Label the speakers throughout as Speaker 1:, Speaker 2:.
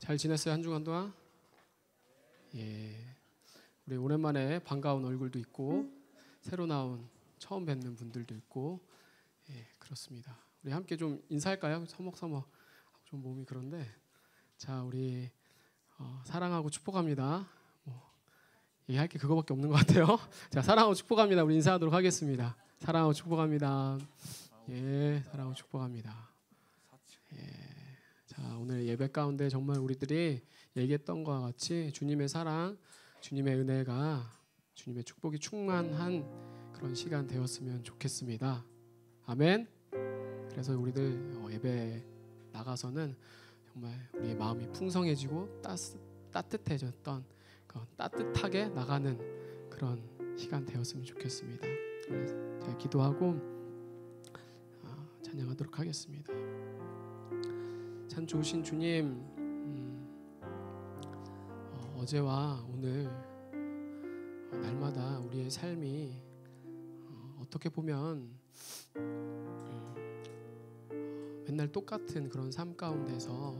Speaker 1: 잘 지냈어요? 한 주간 동안? 예. 우리 오랜만에 반가운 얼굴도 있고 새로 나온 처음 뵙는 분들도 있고 예, 그렇습니다. 우리 함께 좀 인사할까요? 서먹서먹 좀 몸이 그런데 자 우리 사랑하고 축복합니다. 얘기할 게 그거밖에 없는 것 같아요. 자 사랑하고 축복합니다. 우리 인사하도록 하겠습니다. 사랑하고 축복합니다. 예, 사랑하고 축복합니다. 예. 자 오늘 예배 가운데 정말 우리들이 얘기했던 것과 같이 주님의 사랑, 주님의 은혜가 주님의 축복이 충만한 그런 시간 되었으면 좋겠습니다. 아멘. 그래서 우리들 예배 나가서는 정말 우리의 마음이 풍성해지고 따뜻해졌던 따뜻하게 나가는 그런 시간 되었으면 좋겠습니다. 제가 기도하고 찬양하도록 하겠습니다. 참 좋으신 주님, 어제와 오늘 날마다 우리의 삶이 어떻게 보면 맨날 똑같은 그런 삶 가운데서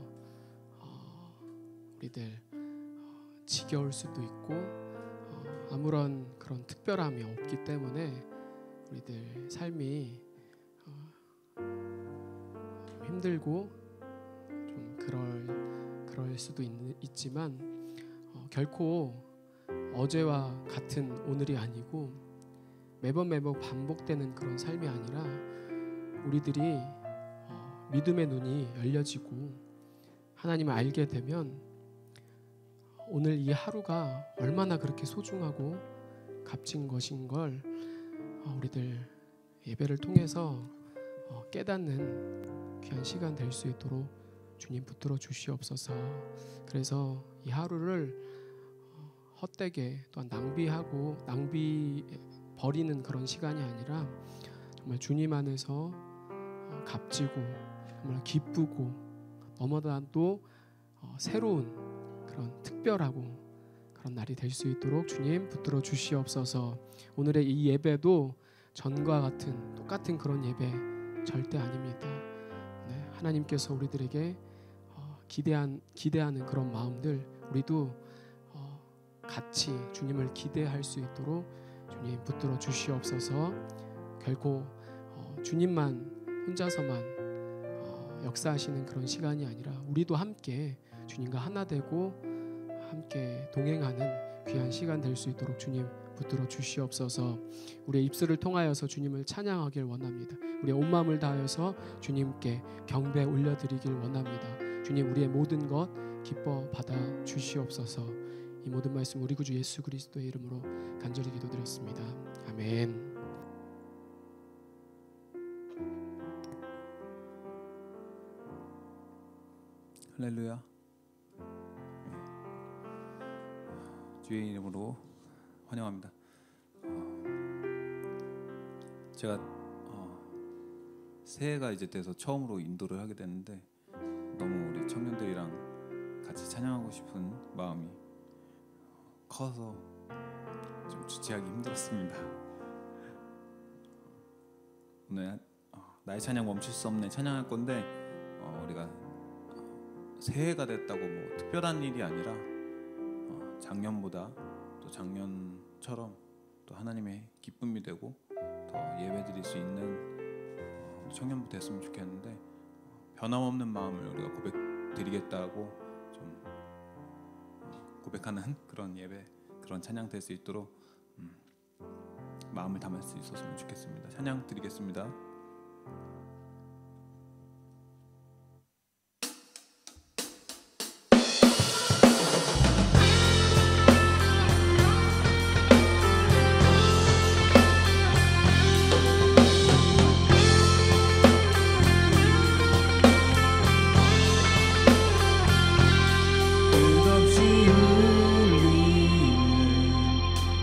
Speaker 1: 우리들 지겨울 수도 있고 아무런 그런 특별함이 없기 때문에 우리들 삶이 좀 힘들고 좀 그럴 수도 있지만 결코 어제와 같은 오늘이 아니고 매번 반복되는 그런 삶이 아니라 우리들이 믿음의 눈이 열려지고 하나님을 알게 되면 오늘 이 하루가 얼마나 그렇게 소중하고 값진 것인 걸 우리들 예배를 통해서 깨닫는 귀한 시간 될 수 있도록 주님 붙들어 주시옵소서. 그래서 이 하루를 헛되게 또한 낭비 버리는 그런 시간이 아니라 정말 주님 안에서 값지고 정말 기쁘고 너무나도 새로운 그런 특별하고 그런 날이 될 수 있도록 주님 붙들어 주시옵소서. 오늘의 이 예배도 전과 같은 똑같은 그런 예배 절대 아닙니다. 네, 하나님께서 우리들에게 기대하는 그런 마음들 우리도 같이 주님을 기대할 수 있도록 주님 붙들어 주시옵소서. 결코 주님만 혼자서만 역사하시는 그런 시간이 아니라 우리도 함께 주님과 하나 되고 함께 동행하는 귀한 시간 될 수 있도록 주님 붙들어 주시옵소서. 우리의 입술을 통하여서 주님을 찬양하길 원합니다. 우리의 온 마음을 다하여서 주님께 경배 올려드리길 원합니다. 주님 우리의 모든 것 기뻐 받아 주시옵소서. 이 모든 말씀 우리 구주 예수 그리스도의 이름으로 간절히 기도드렸습니다. 아멘.
Speaker 2: 할렐루야. 주의 이름으로 환영합니다. 제가 새해가 이제 돼서 처음으로 인도를 하게 됐는데 너무 우리 청년들이랑 같이 찬양하고 싶은 마음이 커서 좀 주체하기 힘들었습니다. 오늘 나의 찬양 멈출 수 없네 찬양할 건데 우리가 새해가 됐다고 뭐 특별한 일이 아니라 작년보다 또 작년처럼 또 하나님의 기쁨이 되고 더 예배드릴 수 있는 청년부 됐으면 좋겠는데 변함없는 마음을 우리가 고백드리겠다고 좀 고백하는 그런 예배 그런 찬양 될 수 있도록 마음을 담을 수 있었으면 좋겠습니다. 찬양 드리겠습니다.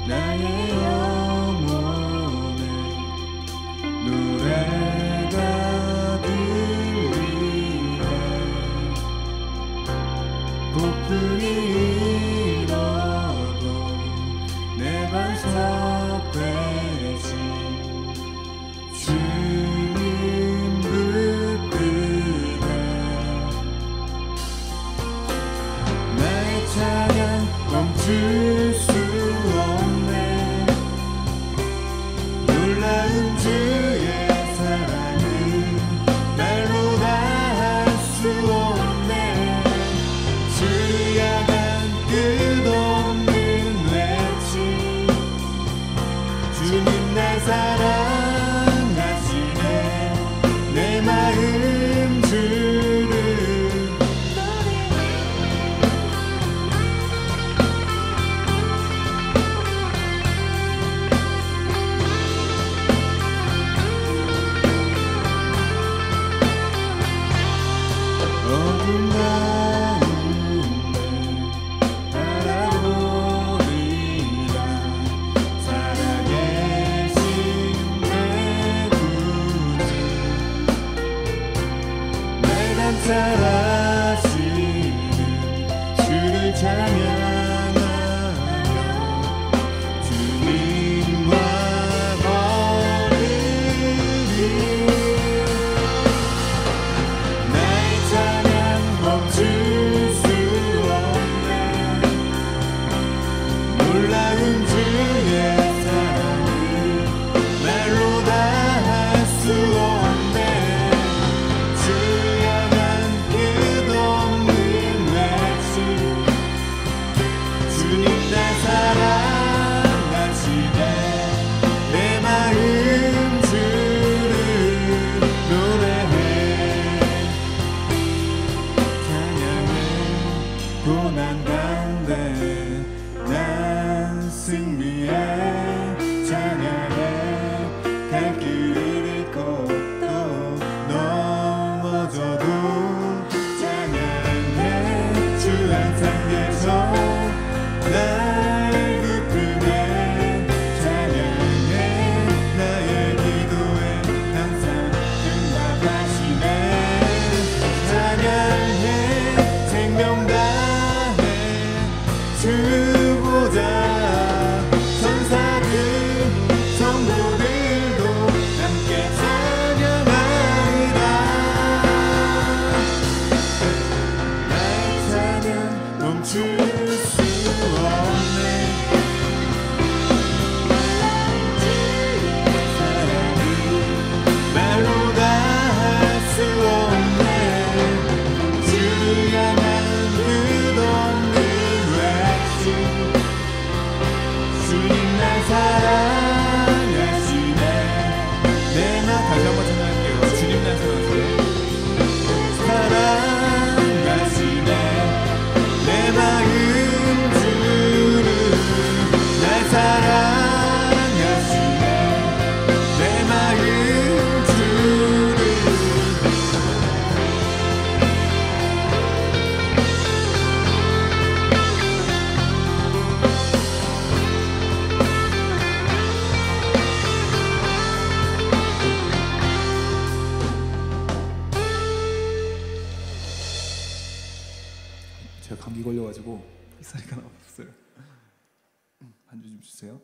Speaker 3: 나의 영혼을
Speaker 2: 살아시는 주를 찬양하며 주님과 걸으리. 나의 찬양 멈출 수 없네. 놀라운 주의 사랑을 말로 다 할 수 없네. 주 향한 끝없는 외침 주님 날 사랑하시네. 내 마음 주를 노래해 찬양해. 고난 가운데 난 승리해 찬양해. 갈 길 잃고 또 넘어져도 찬양해. 주 항상 계셔 날 붙들네 찬양해. 나의 기도에 항상 응답하시네. 찬양해. 생명 다해 주 보자. 천사들 성도들도 함께 찬양하리라. 나의 찬양 멈출 수 없네. 사랑이 말로 다 할 수 없네. 주 향한 끝없는 외침 주님 날 사랑하시네. 내 나 다시 한번 찬양할게요. 주님 날 사랑하시네. 사랑하시네. 내 마음 주를 날 사랑하시네. 내 마음 주를 제가 감기 걸려가지고 햇살이가 나왔어요. 반주 좀 주세요.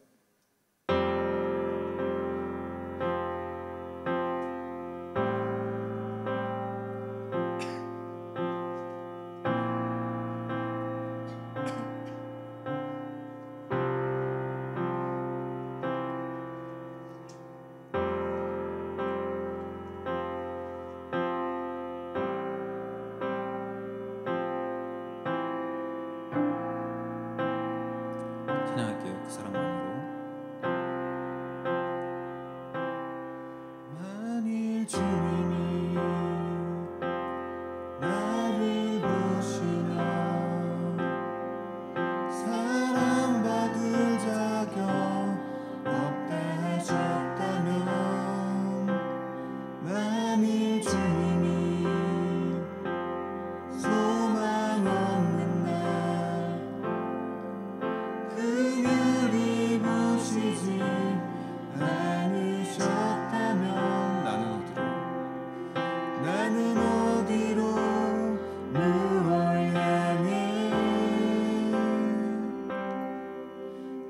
Speaker 2: 찬양할게요. 그 사랑만으로. 만일 주님이 나를 보시면 사랑받을 자격 없다 하셨다면 만일 주님이 소망 없는 날 그늘이 보시지 않으셨다면 나는 어디로 무엇 향해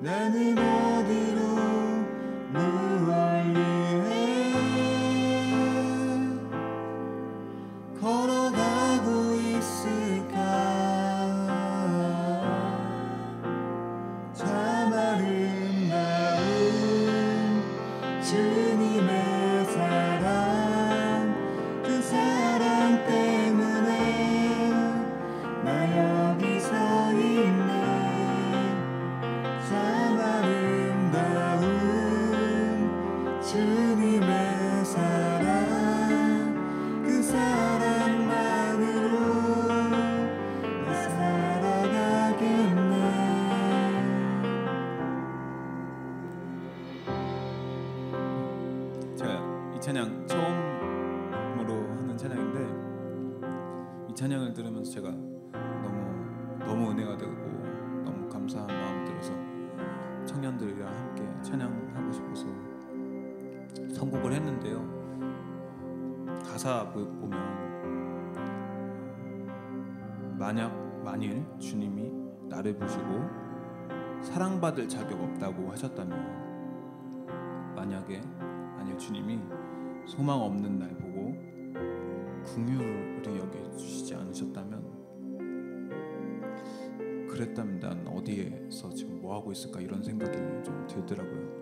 Speaker 2: 나는 어디로 무엇 위해 걸어가고 있을까. 참 아름다운 주님의 사랑 그 사랑 때문에 나 여기 서 있네. 참 아름다운 주님의 사랑 그 사랑만으로 나 살아가겠네. 제가 이 찬양 처음으로 하는 찬양인데 이 찬양을 들으면서 제가 너무 은혜가 되고 너무 감사한 마음 들어서 청년들이랑 함께 찬양하고 싶어서 선곡을 했는데요. 가사 보면 만일 주님이 나를 보시고 사랑받을 자격 없다고 하셨다면, 만일 주님이 소망 없는 날 보고 긍휼히 여겨주시지 않으셨다면, 그랬다면 난 어디에서 지금 뭐 하고 있을까, 이런 생각이 좀 들더라고요.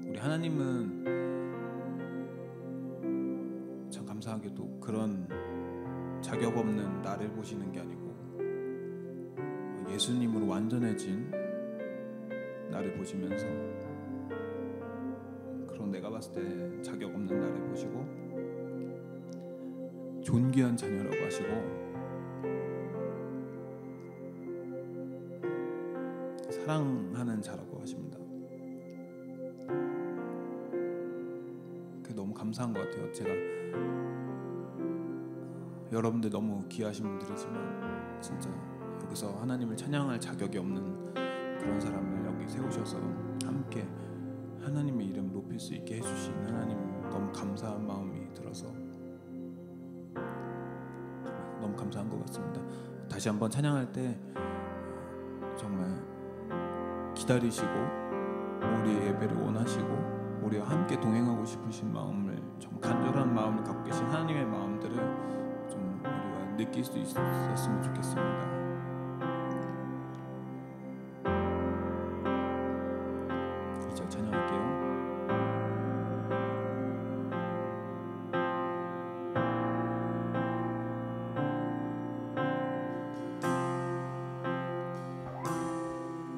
Speaker 2: 우리 하나님은 참 감사하게도 그런 자격 없는 나를 보시는 게 아니고 예수님으로 완전해진 나를 보시면서, 그런 내가 봤을 때 자격 없는 나를 보시고 존귀한 자녀라고 하시고 사랑하는 자라고 하십니다. 그게 너무 감사한 것 같아요. 제가 여러분들 너무 귀하신 분들이지만 진짜 여기서 하나님을 찬양할 자격이 없는 그런 사람을 여기 세우셔서 함께 하나님의 이름 높일 수 있게 해주신 하나님, 너무 감사한 마음이 들어서 너무 감사한 것 같습니다. 다시 한번 찬양할 때 정말 기다리시고 우리의 예배를 원하시고 우리와 함께 동행하고 싶으신 마음을, 좀 간절한 마음을 갖고 계신 하나님의 마음들을 좀 우리가 느낄 수 있었으면 좋겠습니다. 이제 찬양할게요.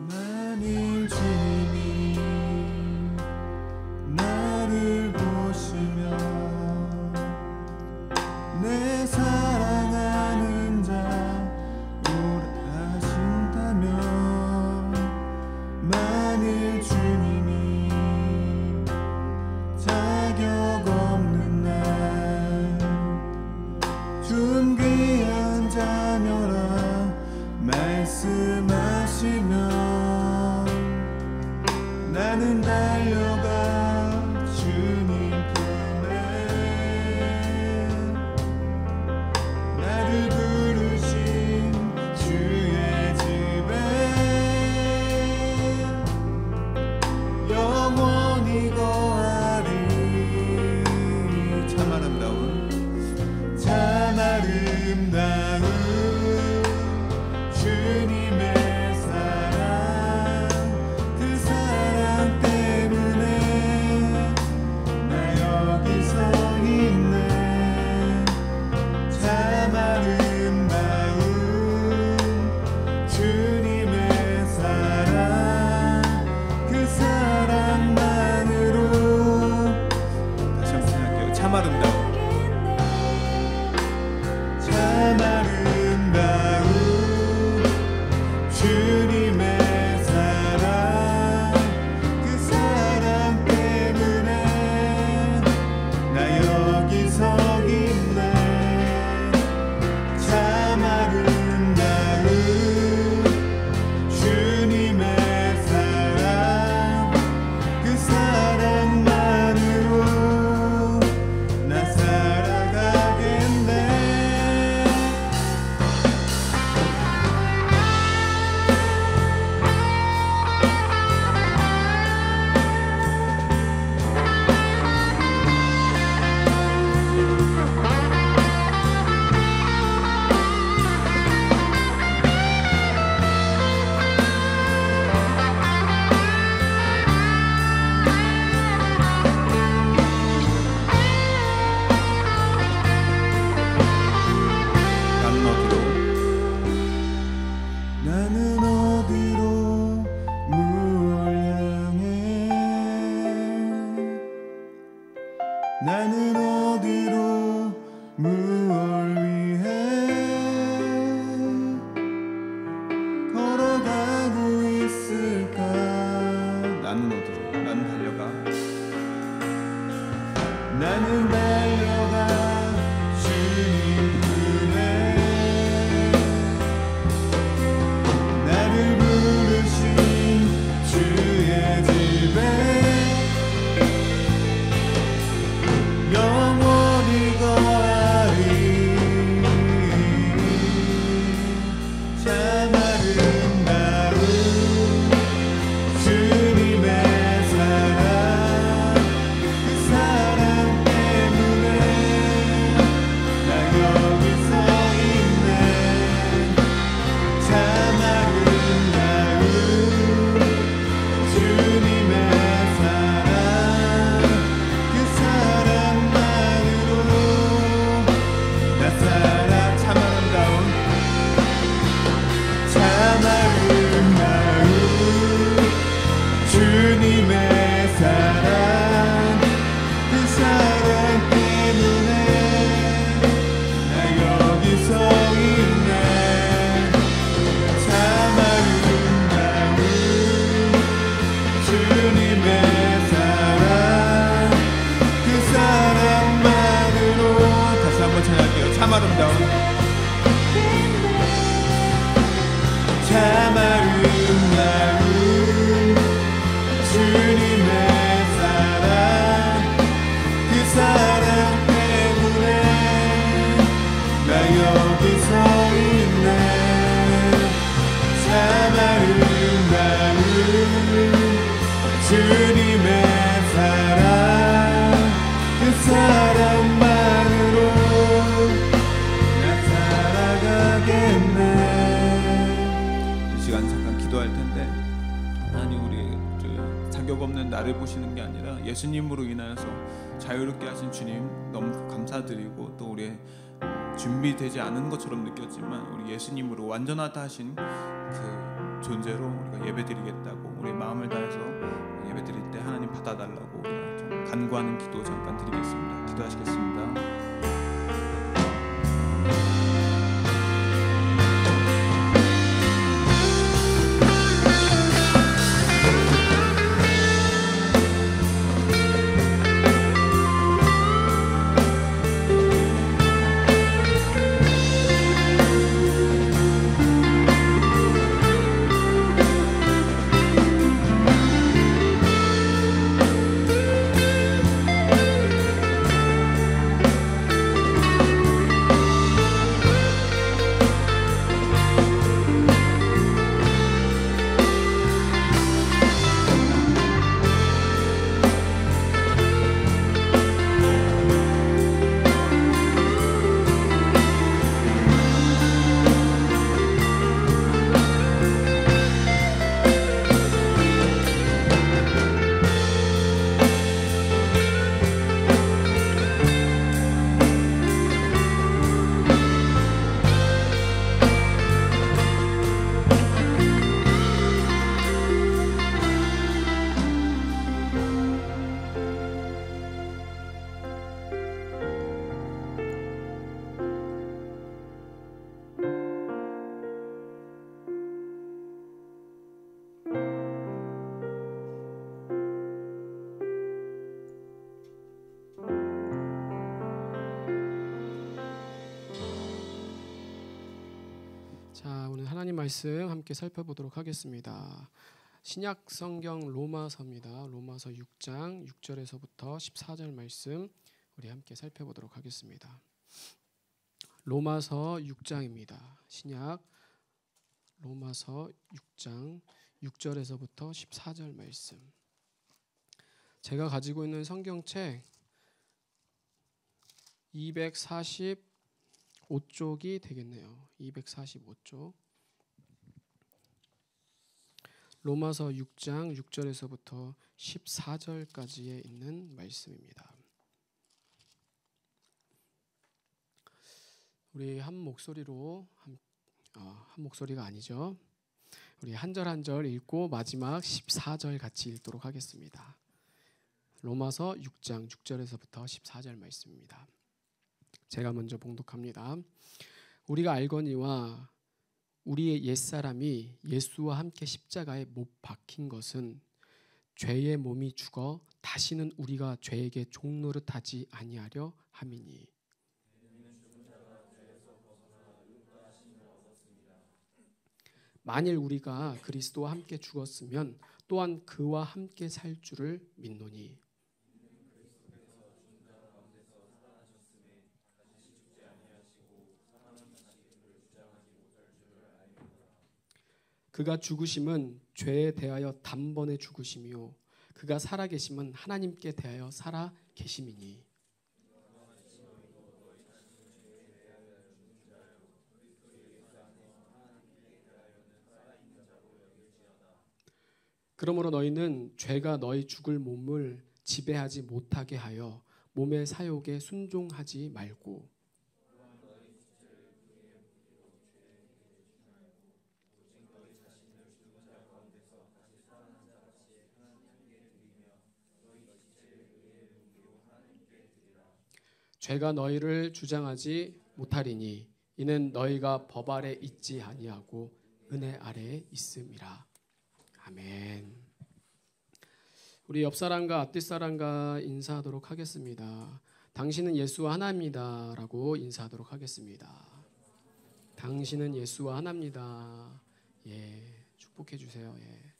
Speaker 3: 만일 주님이 나를 보시며 내 사랑하는 자 오라 하신다면, 만일 주님이 자격 없는 날 존귀한 자녀라 말씀하시면, 나는 달려가 주님 품에 나를 부르신 주의 집에 영원히 거하리.
Speaker 2: 참 아름다운
Speaker 3: 주님의 사랑, 그 사랑 때문에 나 여기 서 있네. 참 아름다운 주님의 사랑, 그 사랑만으로.
Speaker 2: 다시 한번 생각할게요. 참 아름다운
Speaker 3: 주님의 사랑, 그 사랑 때문에 나 여기 서 있네. 참 아름다운 주님의 사랑, 그 사랑만으로 나 살아가겠네. 나는 어디로 무엇을 향해, 나는 어디로 무엇을 위해 걸어가고 있을까.
Speaker 2: 나는 어디로, 나는 달려가
Speaker 3: 나는 달려가 주님 품에 나를 부르신 주의 집에 영원히 거하리.
Speaker 2: 참 아름다운
Speaker 3: 주님의 사랑 그 사랑 때문에 나 여기 서 있네 참 아름다운 주님의 사랑 그 사랑만으로 나 살아가겠네.
Speaker 2: 이 시간 잠깐 기도할 텐데 하나님 우리 자격 없는 나를 보시는 게 아니라 예수님으로 인하여서 자유롭게 하신 주님 너무 감사드리고 또 우리의 준비되지 않은 것처럼 느꼈지만 우리 예수님으로 완전하다 하신 그 존재로 우리가 예배드리겠다고 우리 마음을 다해서 예배드릴 때 하나님 받아달라고 우리가 좀 간구하는 기도 잠깐 드리겠습니다. 기도하시겠습니다.
Speaker 1: 자, 오늘 하나님 말씀 함께 살펴보도록 하겠습니다. 신약 성경 로마서입니다. 로마서 6장 6절에서부터 14절 말씀 우리 함께 살펴보도록 하겠습니다. 로마서 6장입니다. 신약 로마서 6장 6절에서부터 14절 말씀. 제가 가지고 있는 성경책 245쪽이 되겠네요. 245쪽. 로마서 6장 6절에서부터 14절까지에 있는 말씀입니다. 우리 한 목소리로 한 목소리가 아니죠. 우리 한 절 한 절 읽고 마지막 14절 같이 읽도록 하겠습니다. 로마서 6장 6절에서부터 14절 말씀입니다. 제가 먼저 봉독합니다. 우리가 알거니와 우리의 옛사람이 예수와 함께 십자가에 못 박힌 것은 죄의 몸이 죽어 다시는 우리가 죄에게 종노릇하지 아니하려 함이니 만일 우리가 그리스도와 함께 죽었으면 또한 그와 함께 살 줄을 믿노니 그가 죽으심은 죄에 대하여 단번에 죽으심이요 그가 살아계심은 하나님께 대하여 살아 계심이니 그러므로 너희는 죄가 너희 죽을 몸을 지배하지 못하게 하여 몸의 사욕에 순종하지 말고 죄가 너희를 주장하지 못하리니 이는 너희가 법 아래 있지 아니하고 은혜 아래에 있음이라. 아멘. 우리 옆 사람과 앞뒷 사람과 인사하도록 하겠습니다. 당신은 예수와 하나입니다라고 인사하도록 하겠습니다. 당신은 예수와 하나입니다. 예, 축복해 주세요. 예.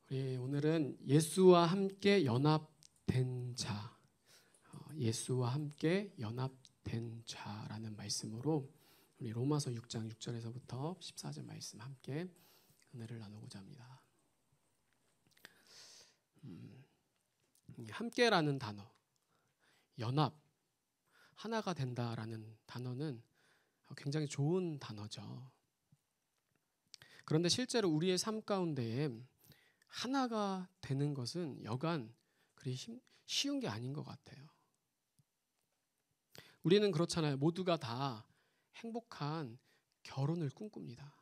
Speaker 1: 우리 오늘은 예수와 함께 연합된 자, 예수와 함께 연합된 자라는 말씀으로 우리 로마서 6장 6절에서부터 14절 말씀 함께 은혜를 나누고자 합니다. 함께라는 단어, 연합, 하나가 된다라는 단어는 굉장히 좋은 단어죠. 그런데 실제로 우리의 삶 가운데에 하나가 되는 것은 여간 그리 쉬운 게 아닌 것 같아요. 우리는 그렇잖아요. 모두가 다 행복한 결혼을 꿈꿉니다.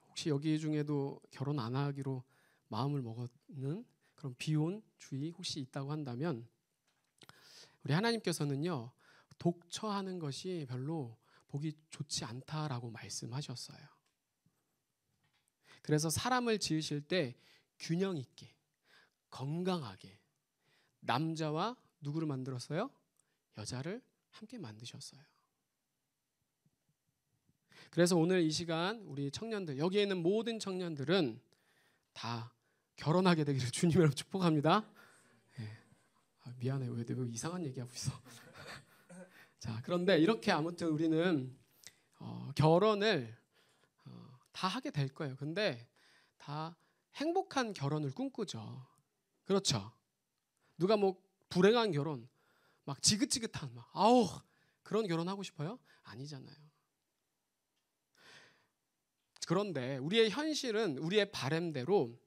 Speaker 1: 혹시 여기 중에도 결혼 안 하기로 마음을 먹는 그런 비혼주의 혹시 있다고 한다면 우리 하나님께서는요, 독처하는 것이 별로 보기 좋지 않다라고 말씀하셨어요. 그래서 사람을 지으실 때 균형 있게, 건강하게 남자와 누구를 만들었어요? 여자를 함께 만드셨어요. 그래서 오늘 이 시간 우리 청년들, 여기에 있는 모든 청년들은 다 결혼하게 되기를 주님으로 축복합니다. 네. 미안해, 왜 내가 이상한 얘기하고 있어. 자, 그런데 이렇게 아무튼 우리는 결혼을 다 하게 될 거예요. 근데 다 행복한 결혼을 꿈꾸죠. 그렇죠? 누가 뭐 불행한 결혼, 막 지긋지긋한 막 아우 그런 결혼 하고 싶어요? 아니잖아요. 그런데 우리의 현실은 우리의 바램대로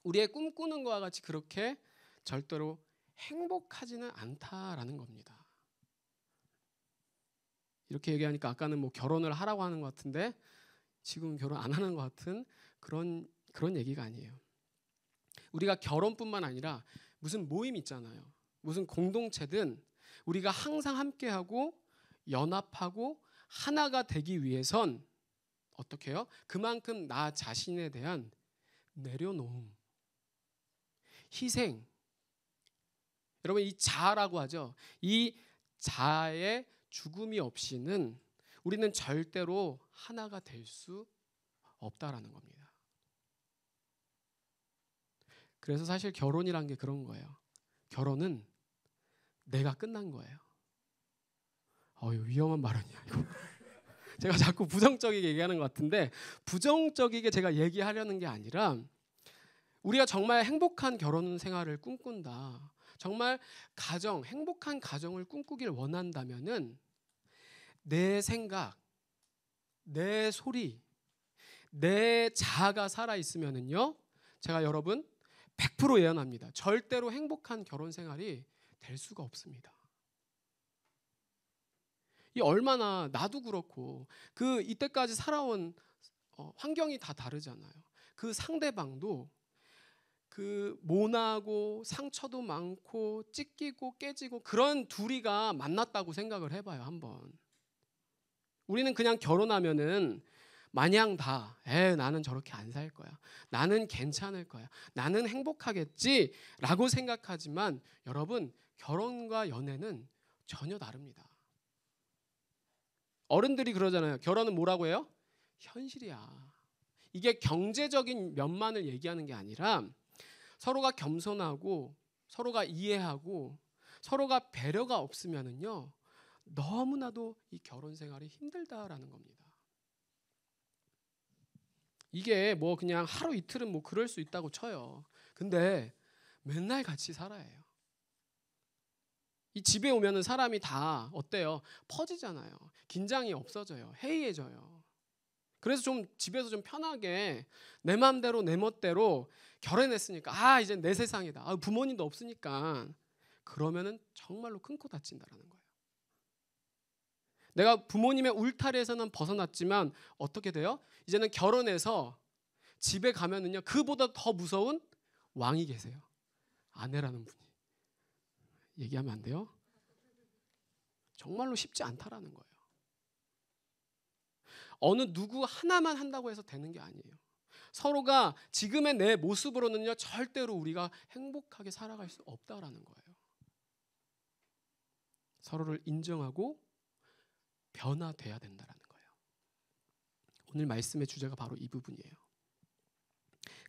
Speaker 1: 우리의 꿈꾸는 것과 같이 그렇게 절대로 행복하지는 않다라는 겁니다. 이렇게 얘기하니까 아까는 뭐 결혼을 하라고 하는 것 같은데 지금 결혼 안 하는 것 같은 그런 얘기가 아니에요. 우리가 결혼뿐만 아니라 무슨 모임 있잖아요. 무슨 공동체든 우리가 항상 함께하고 연합하고 하나가 되기 위해선 어떻게 해요? 그만큼 나 자신에 대한 내려놓음, 희생. 여러분 이 자아라고 하죠. 이 자아의 죽음이 없이는 우리는 절대로 하나가 될 수 없다라는 겁니다. 그래서 사실 결혼이란 게 그런 거예요. 결혼은 내가 끝난 거예요. 위험한 발언이야 이거. 제가 자꾸 부정적이게 얘기하는 것 같은데 부정적이게 제가 얘기하려는 게 아니라 우리가 정말 행복한 결혼 생활을 꿈꾼다. 정말 행복한 가정을 꿈꾸길 원한다면은 내 생각, 내 소리, 내 자아가 살아 있으면은요, 제가 여러분 100% 예언합니다. 절대로 행복한 결혼 생활이 될 수가 없습니다. 이 얼마나 나도 그렇고 그 이때까지 살아온 환경이 다 다르잖아요. 그 상대방도 그 모나고 상처도 많고 찢기고 깨지고 그런 둘이가 만났다고 생각을 해봐요 한번. 우리는 그냥 결혼하면은 마냥 다 나는 저렇게 안 살 거야. 나는 괜찮을 거야. 나는 행복하겠지라고 생각하지만 여러분 결혼과 연애는 전혀 다릅니다. 어른들이 그러잖아요. 결혼은 뭐라고 해요? 현실이야. 이게 경제적인 면만을 얘기하는 게 아니라 서로가 겸손하고 서로가 이해하고 서로가 배려가 없으면은요 너무나도 이 결혼 생활이 힘들다라는 겁니다. 이게 뭐 그냥 하루 이틀은 뭐 그럴 수 있다고 쳐요. 근데 맨날 같이 살아야 해요. 이 집에 오면은 사람이 다 어때요? 퍼지잖아요. 긴장이 없어져요. 해이해져요. 그래서 좀 집에서 좀 편하게 내 마음대로 내 멋대로 결혼했으니까 이제 내 세상이다. 부모님도 없으니까 그러면은 정말로 큰 코 다친다라는 거예요. 내가 부모님의 울타리에서는 벗어났지만 어떻게 돼요? 이제는 결혼해서 집에 가면은요 그보다 더 무서운 왕이 계세요. 아내라는 분이. 얘기하면 안 돼요? 정말로 쉽지 않다라는 거예요. 어느 누구 하나만 한다고 해서 되는 게 아니에요. 서로가 지금의 내 모습으로는요 절대로 우리가 행복하게 살아갈 수 없다라는 거예요. 서로를 인정하고 변화돼야 된다라는 거예요. 오늘 말씀의 주제가 바로 이 부분이에요.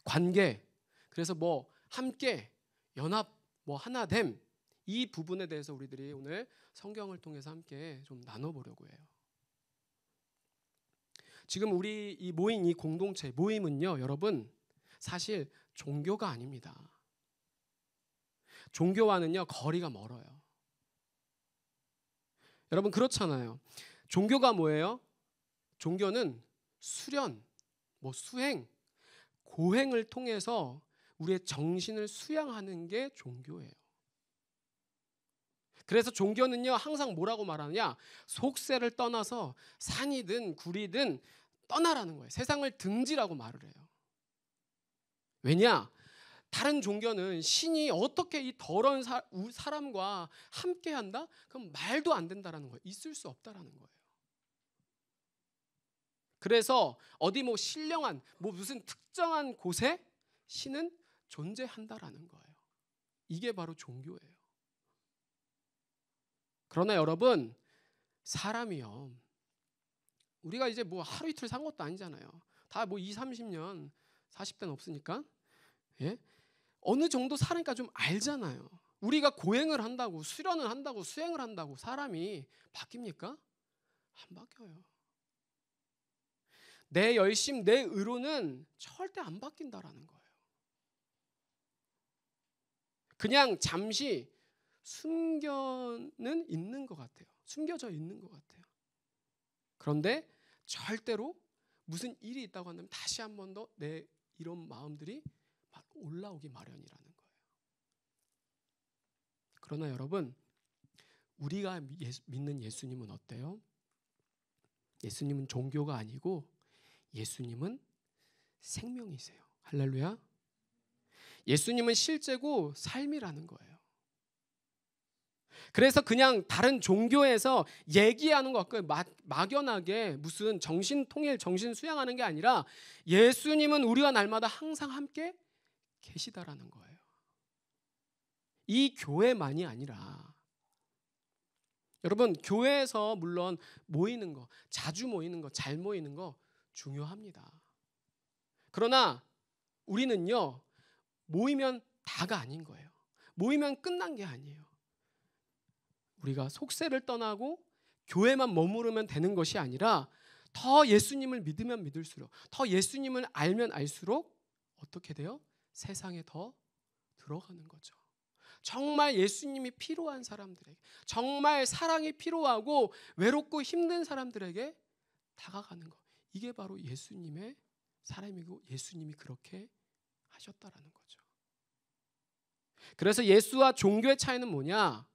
Speaker 1: 관계, 그래서 뭐 함께, 연합, 뭐 하나됨, 이 부분에 대해서 우리들이 오늘 성경을 통해서 함께 좀 나눠보려고 해요. 지금 우리 이 모인 이 공동체, 모임은요 여러분 사실 종교가 아닙니다. 종교와는요 거리가 멀어요. 여러분 그렇잖아요. 종교가 뭐예요? 종교는 수련, 뭐 수행, 고행을 통해서 우리의 정신을 수양하는 게 종교예요. 그래서 종교는요 항상 뭐라고 말하느냐, 속세를 떠나서 산이든 구리든 떠나라는 거예요. 세상을 등지라고 말을 해요. 왜냐? 다른 종교는 신이 어떻게 이 더러운 사람과 함께 한다? 그럼 말도 안 된다라는 거예요. 있을 수 없다라는 거예요. 그래서 어디 뭐 신령한 뭐 무슨 특정한 곳에 신은 존재한다라는 거예요. 이게 바로 종교예요. 그러나 여러분 사람이요, 우리가 이제 뭐 하루 이틀 산 것도 아니잖아요. 다 뭐 20, 30년 40대는 없으니까 예? 어느 정도 사니까 좀 알잖아요. 우리가 고행을 한다고, 수련을 한다고, 수행을 한다고 사람이 바뀝니까? 안 바뀌어요. 내 열심, 내 의로는 절대 안 바뀐다라는 거예요. 그냥 잠시 숨겨는 있는 것 같아요. 숨겨져 있는 것 같아요. 그런데 절대로 무슨 일이 있다고 한다면 다시 한 번 더 내 이런 마음들이 올라오기 마련이라는 거예요. 그러나 여러분 우리가 믿는 예수님은 어때요? 예수님은 종교가 아니고 예수님은 생명이세요. 할렐루야. 예수님은 실제고 삶이라는 거예요. 그래서 그냥 다른 종교에서 얘기하는 것 같고 막연하게 무슨 정신통일, 정신수양하는 게 아니라 예수님은 우리와 날마다 항상 함께 계시다라는 거예요. 이 교회만이 아니라 여러분 교회에서 물론 모이는 거, 자주 모이는 거, 잘 모이는 거 중요합니다. 그러나 우리는요 모이면 다가 아닌 거예요. 모이면 끝난 게 아니에요. 우리가 속세를 떠나고 교회만 머무르면 되는 것이 아니라 더 예수님을 믿으면 믿을수록, 더 예수님을 알면 알수록 어떻게 돼요? 세상에 더 들어가는 거죠. 정말 예수님이 필요한 사람들에게, 정말 사랑이 필요하고 외롭고 힘든 사람들에게 다가가는 것, 이게 바로 예수님의 사람이고 예수님이 그렇게 하셨다라는 거죠. 그래서 예수와 종교의 차이는 뭐냐?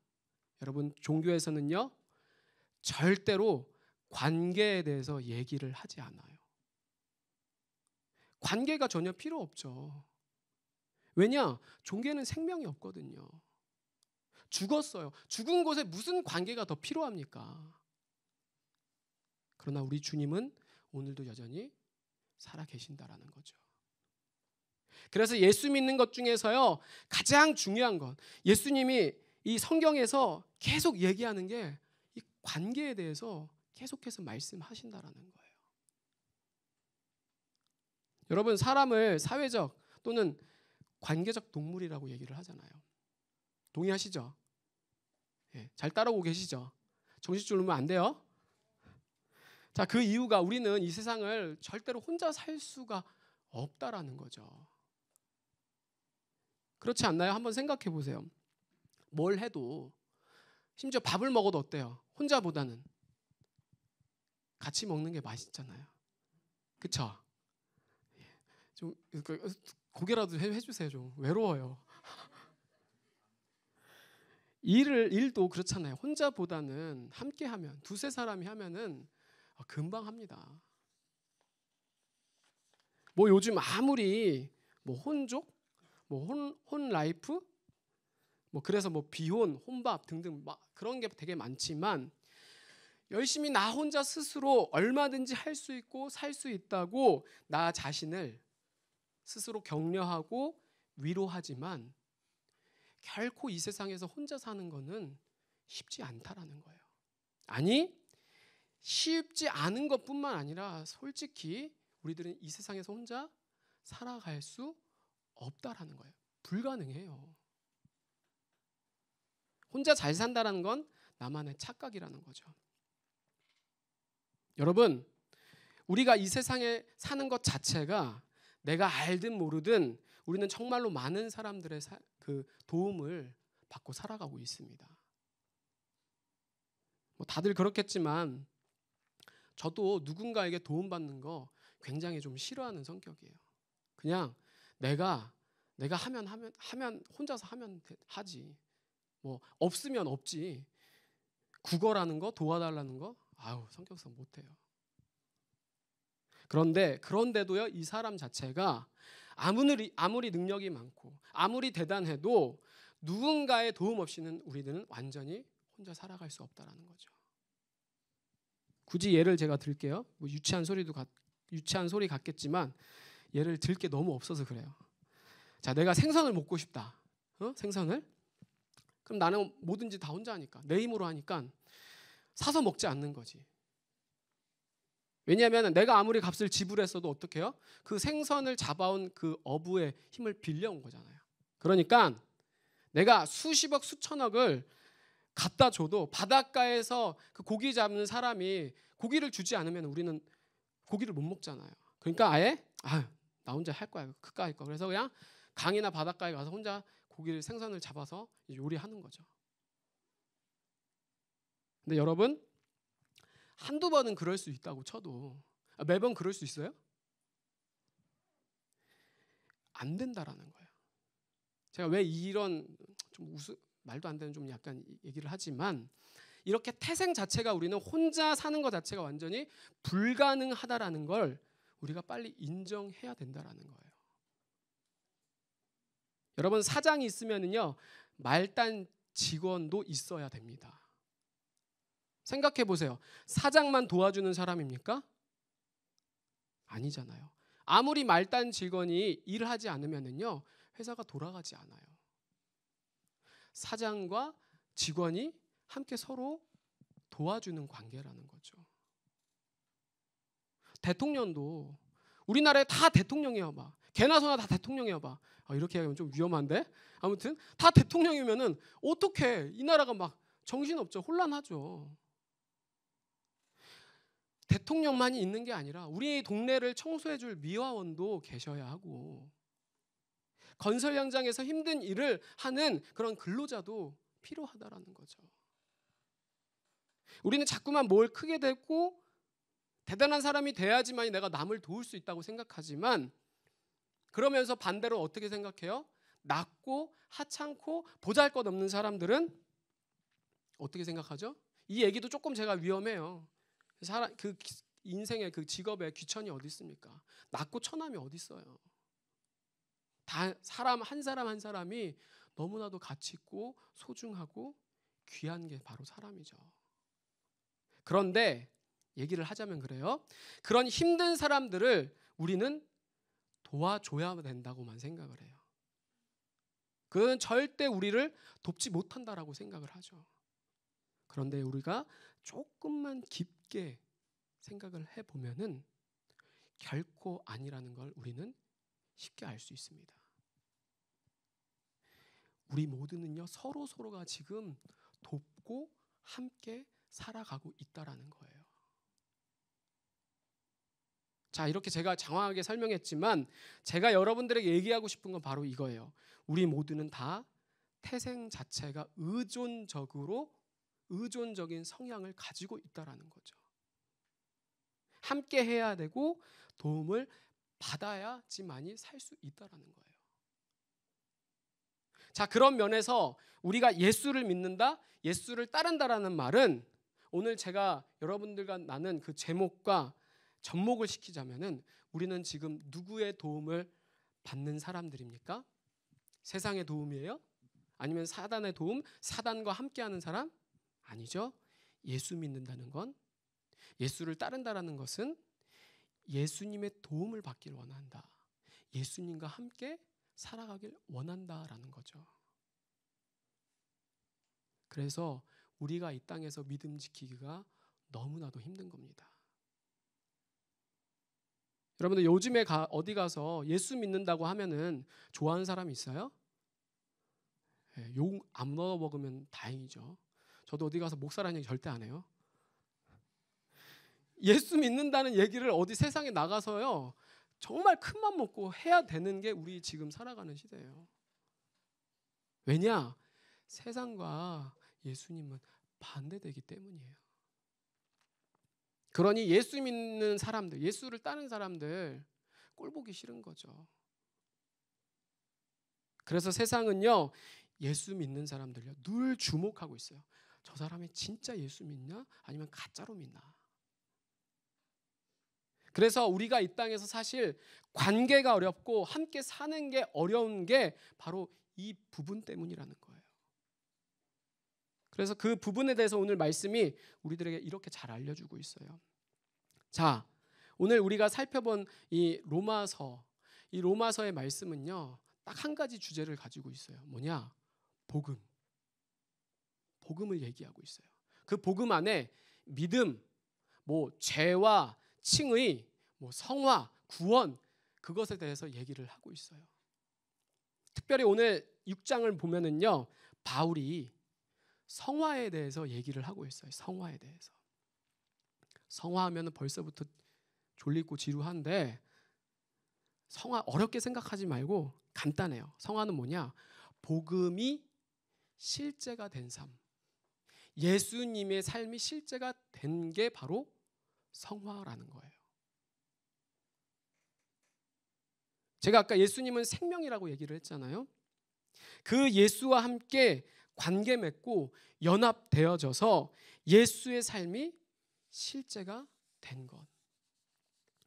Speaker 1: 여러분 종교에서는요 절대로 관계에 대해서 얘기를 하지 않아요. 관계가 전혀 필요 없죠. 왜냐? 종교는 생명이 없거든요. 죽었어요. 죽은 곳에 무슨 관계가 더 필요합니까? 그러나 우리 주님은 오늘도 여전히 살아 계신다라는 거죠. 그래서 예수 믿는 것 중에서요 가장 중요한 건 예수님이 이 성경에서 계속 얘기하는 게 이 관계에 대해서 계속해서 말씀하신다라는 거예요. 여러분 사람을 사회적 또는 관계적 동물이라고 얘기를 하잖아요. 동의하시죠? 예, 잘 따라오고 계시죠? 정신줄 놓으면 안 돼요. 자, 그 이유가 우리는 이 세상을 절대로 혼자 살 수가 없다라는 거죠. 그렇지 않나요? 한번 생각해 보세요. 뭘 해도 심지어 밥을 먹어도 어때요? 혼자보다는 같이 먹는 게 맛있잖아요. 그쵸? 좀 고개라도 해주세요. 좀 외로워요. 일도 그렇잖아요. 혼자보다는 함께하면 두세 사람이 하면은 금방 합니다. 뭐 요즘 아무리 뭐 혼족, 뭐 혼라이프, 뭐 그래서 뭐 비혼, 혼밥 등등 막 그런 게 되게 많지만 열심히 나 혼자 스스로 얼마든지 할 수 있고 살 수 있다고 나 자신을 스스로 격려하고 위로하지만 결코 이 세상에서 혼자 사는 거는 쉽지 않다라는 거예요. 아니, 쉽지 않은 것뿐만 아니라 솔직히 우리들은 이 세상에서 혼자 살아갈 수 없다라는 거예요. 불가능해요. 혼자 잘 산다라는 건 나만의 착각이라는 거죠. 여러분, 우리가 이 세상에 사는 것 자체가 내가 알든 모르든 우리는 정말로 많은 사람들의 그 도움을 받고 살아가고 있습니다. 뭐 다들 그렇겠지만 저도 누군가에게 도움받는 거 굉장히 좀 싫어하는 성격이에요. 그냥 내가 하면 혼자서 하면 하지. 뭐 없으면 없지. 구걸하는 거, 도와달라는 거, 성격상 못해요. 그런데도요, 이 사람 자체가 아무리 능력이 많고 아무리 대단해도 누군가의 도움 없이는 우리는 완전히 혼자 살아갈 수 없다라는 거죠. 굳이 예를 제가 들게요. 뭐 유치한 소리 같겠지만 예를 들 게 너무 없어서 그래요. 자, 내가 생선을 먹고 싶다. 생선을? 그럼 나는 뭐든지 다 혼자 하니까, 내 힘으로 하니까 사서 먹지 않는 거지. 왜냐하면 내가 아무리 값을 지불했어도 어떻게 해요? 그 생선을 잡아온 그 어부의 힘을 빌려온 거잖아요. 그러니까 내가 수십억 수천억을 갖다 줘도 바닷가에서 그 고기 잡는 사람이 고기를 주지 않으면 우리는 고기를 못 먹잖아요. 그러니까 아예 나 혼자 할 거야. 그까이 거. 그래서 그냥 강이나 바닷가에 가서 혼자 생선을 잡아서 요리하는 거죠. 근데 여러분, 한두 번은 그럴 수 있다고 쳐도 매번 그럴 수 있어요? 안 된다라는 거예요. 제가 왜 이런 좀 말도 안 되는 좀 약간 얘기를 하지만 이렇게 태생 자체가 우리는 혼자 사는 것 자체가 완전히 불가능하다라는 걸 우리가 빨리 인정해야 된다라는 거예요. 여러분, 사장이 있으면은요, 말단 직원도 있어야 됩니다. 생각해 보세요. 사장만 도와주는 사람입니까? 아니잖아요. 아무리 말단 직원이 일을 하지 않으면은요, 회사가 돌아가지 않아요. 사장과 직원이 함께 서로 도와주는 관계라는 거죠. 대통령도 우리나라에 다 대통령이야 봐. 개나 소나 다 대통령이야 봐. 이렇게 하면 좀 위험한데? 아무튼 다 대통령이면은 어떻게 이 나라가 막 정신없죠. 혼란하죠. 대통령만이 있는 게 아니라 우리 동네를 청소해줄 미화원도 계셔야 하고 건설 현장에서 힘든 일을 하는 그런 근로자도 필요하다라는 거죠. 우리는 자꾸만 뭘 크게 되고 대단한 사람이 돼야지만 내가 남을 도울 수 있다고 생각하지만 그러면서 반대로 어떻게 생각해요? 낮고 하찮고 보잘것없는 사람들은 어떻게 생각하죠? 이 얘기도 조금 제가 위험해요. 그 인생의 그 직업에 귀천이 어디 있습니까? 낮고 천함이 어디 있어요? 다 사람 한 사람이 너무나도 가치 있고 소중하고 귀한 게 바로 사람이죠. 그런데 얘기를 하자면 그래요. 그런 힘든 사람들을 우리는 도와줘야 된다고만 생각을 해요. 그건 절대 우리를 돕지 못한다라고 생각을 하죠. 그런데 우리가 조금만 깊게 생각을 해보면은 결코 아니라는 걸 우리는 쉽게 알 수 있습니다. 우리 모두는요, 서로가 지금 돕고 함께 살아가고 있다라는 거예요. 자, 이렇게 제가 장황하게 설명했지만 제가 여러분들에게 얘기하고 싶은 건 바로 이거예요. 우리 모두는 다 태생 자체가 의존적인 성향을 가지고 있다라는 거죠. 함께 해야 되고 도움을 받아야지만이 살 수 있다라는 거예요. 자, 그런 면에서 우리가 예수를 믿는다, 예수를 따른다라는 말은 오늘 제가 여러분들과 나눈 그 제목과 접목을 시키자면은 우리는 지금 누구의 도움을 받는 사람들입니까? 세상의 도움이에요? 아니면 사단의 도움, 사단과 함께하는 사람? 아니죠. 예수 믿는다는 건, 예수를 따른다라는 것은 예수님의 도움을 받기를 원한다. 예수님과 함께 살아가길 원한다라는 거죠. 그래서 우리가 이 땅에서 믿음 지키기가 너무나도 힘든 겁니다. 여러분들 요즘에 어디 가서 예수 믿는다고 하면은 좋아하는 사람이 있어요? 욕 안 먹으면 다행이죠. 저도 어디 가서 목사라는 얘기 절대 안 해요. 예수 믿는다는 얘기를 어디 세상에 나가서요 정말 큰맘 먹고 해야 되는 게 우리 지금 살아가는 시대예요. 왜냐? 세상과 예수님은 반대되기 때문이에요. 그러니 예수 믿는 사람들, 예수를 따르는 사람들 꼴보기 싫은 거죠. 그래서 세상은요 예수 믿는 사람들요 늘 주목하고 있어요. 저 사람이 진짜 예수 믿냐? 아니면 가짜로 믿나? 그래서 우리가 이 땅에서 사실 관계가 어렵고 함께 사는 게 어려운 게 바로 이 부분 때문이라는 거예요. 그래서 그 부분에 대해서 오늘 말씀이 우리들에게 이렇게 잘 알려주고 있어요. 자, 오늘 우리가 살펴본 이 로마서의 말씀은요 딱 한 가지 주제를 가지고 있어요. 뭐냐? 복음을 얘기하고 있어요. 그 복음 안에 믿음, 죄와 칭의, 성화, 구원 그것에 대해서 얘기를 하고 있어요. 특별히 오늘 6장을 보면은요 바울이 성화에 대해서 얘기를 하고 있어요. 성화에 대해서. 성화하면은 벌써부터 졸리고 지루한데 성화 어렵게 생각하지 말고 간단해요. 성화는 뭐냐? 복음이 실제가 된 삶. 예수님의 삶이 실제가 된 게 바로 성화라는 거예요. 제가 아까 예수님은 생명이라고 얘기를 했잖아요. 그 예수와 함께 관계 맺고 연합되어져서 예수의 삶이 실제가 된 것.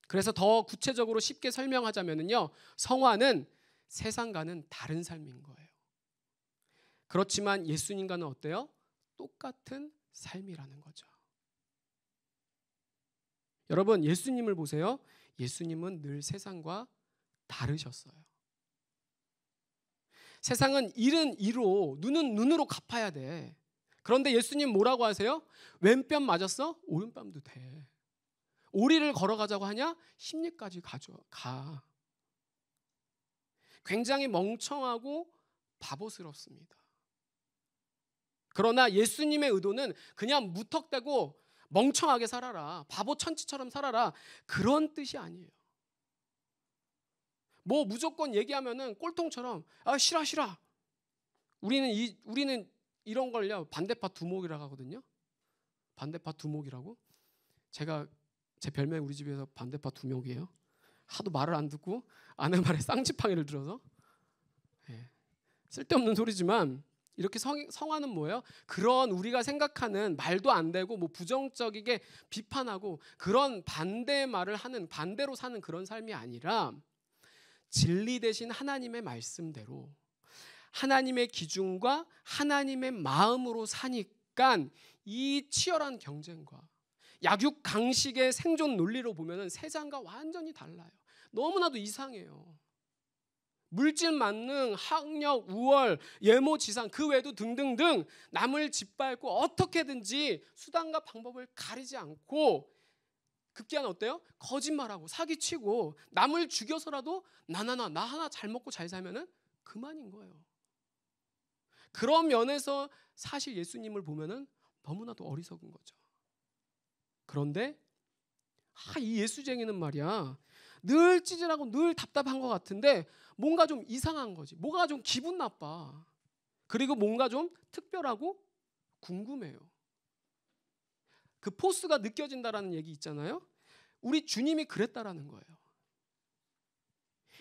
Speaker 1: 그래서 더 구체적으로 쉽게 설명하자면요, 성화는 세상과는 다른 삶인 거예요. 그렇지만 예수님과는 어때요? 똑같은 삶이라는 거죠. 여러분, 예수님을 보세요. 예수님은 늘 세상과 다르셨어요. 세상은 일은 이로, 눈은 눈으로 갚아야 돼. 그런데 예수님 뭐라고 하세요? 왼뺨 맞았어? 오른뺨도 돼. 오리를 걸어가자고 하냐? 십리까지 가. 굉장히 멍청하고 바보스럽습니다. 그러나 예수님의 의도는 그냥 무턱대고 멍청하게 살아라, 바보 천치처럼 살아라, 그런 뜻이 아니에요. 무조건 얘기하면은 꼴통처럼 싫어. 우리는 이런 걸요 반대파 두목이라고 하거든요. 반대파 두목이라고. 제 별명이 우리 집에서 반대파 두목이에요. 하도 말을 안 듣고 아내 말에 쌍지팡이를 들어서. 쓸데없는 소리지만 이렇게 성화는 뭐예요? 그런 우리가 생각하는 말도 안 되고 부정적이게 비판하고 그런 반대 말을 하는, 반대로 사는 그런 삶이 아니라 진리 대신 하나님의 말씀대로 하나님의 기준과 하나님의 마음으로 사니까 이 치열한 경쟁과 약육강식의 생존 논리로 보면은 세상과 완전히 달라요. 너무나도 이상해요. 물질 만능, 학력, 우월, 예모지상 그 외에도 등등등 남을 짓밟고 어떻게든지 수단과 방법을 가리지 않고 급기야는 어때요? 거짓말하고 사기치고 남을 죽여서라도 나 하나 잘 먹고 잘 살면은 그만인 거예요. 그런 면에서 사실 예수님을 보면은 너무나도 어리석은 거죠. 그런데 이 예수쟁이는 말이야 늘 찌질하고 늘 답답한 것 같은데 뭔가 좀 이상한 거지. 뭔가 좀 기분 나빠. 그리고 뭔가 좀 특별하고 궁금해요. 그 포스가 느껴진다라는 얘기 있잖아요. 우리 주님이 그랬다라는 거예요.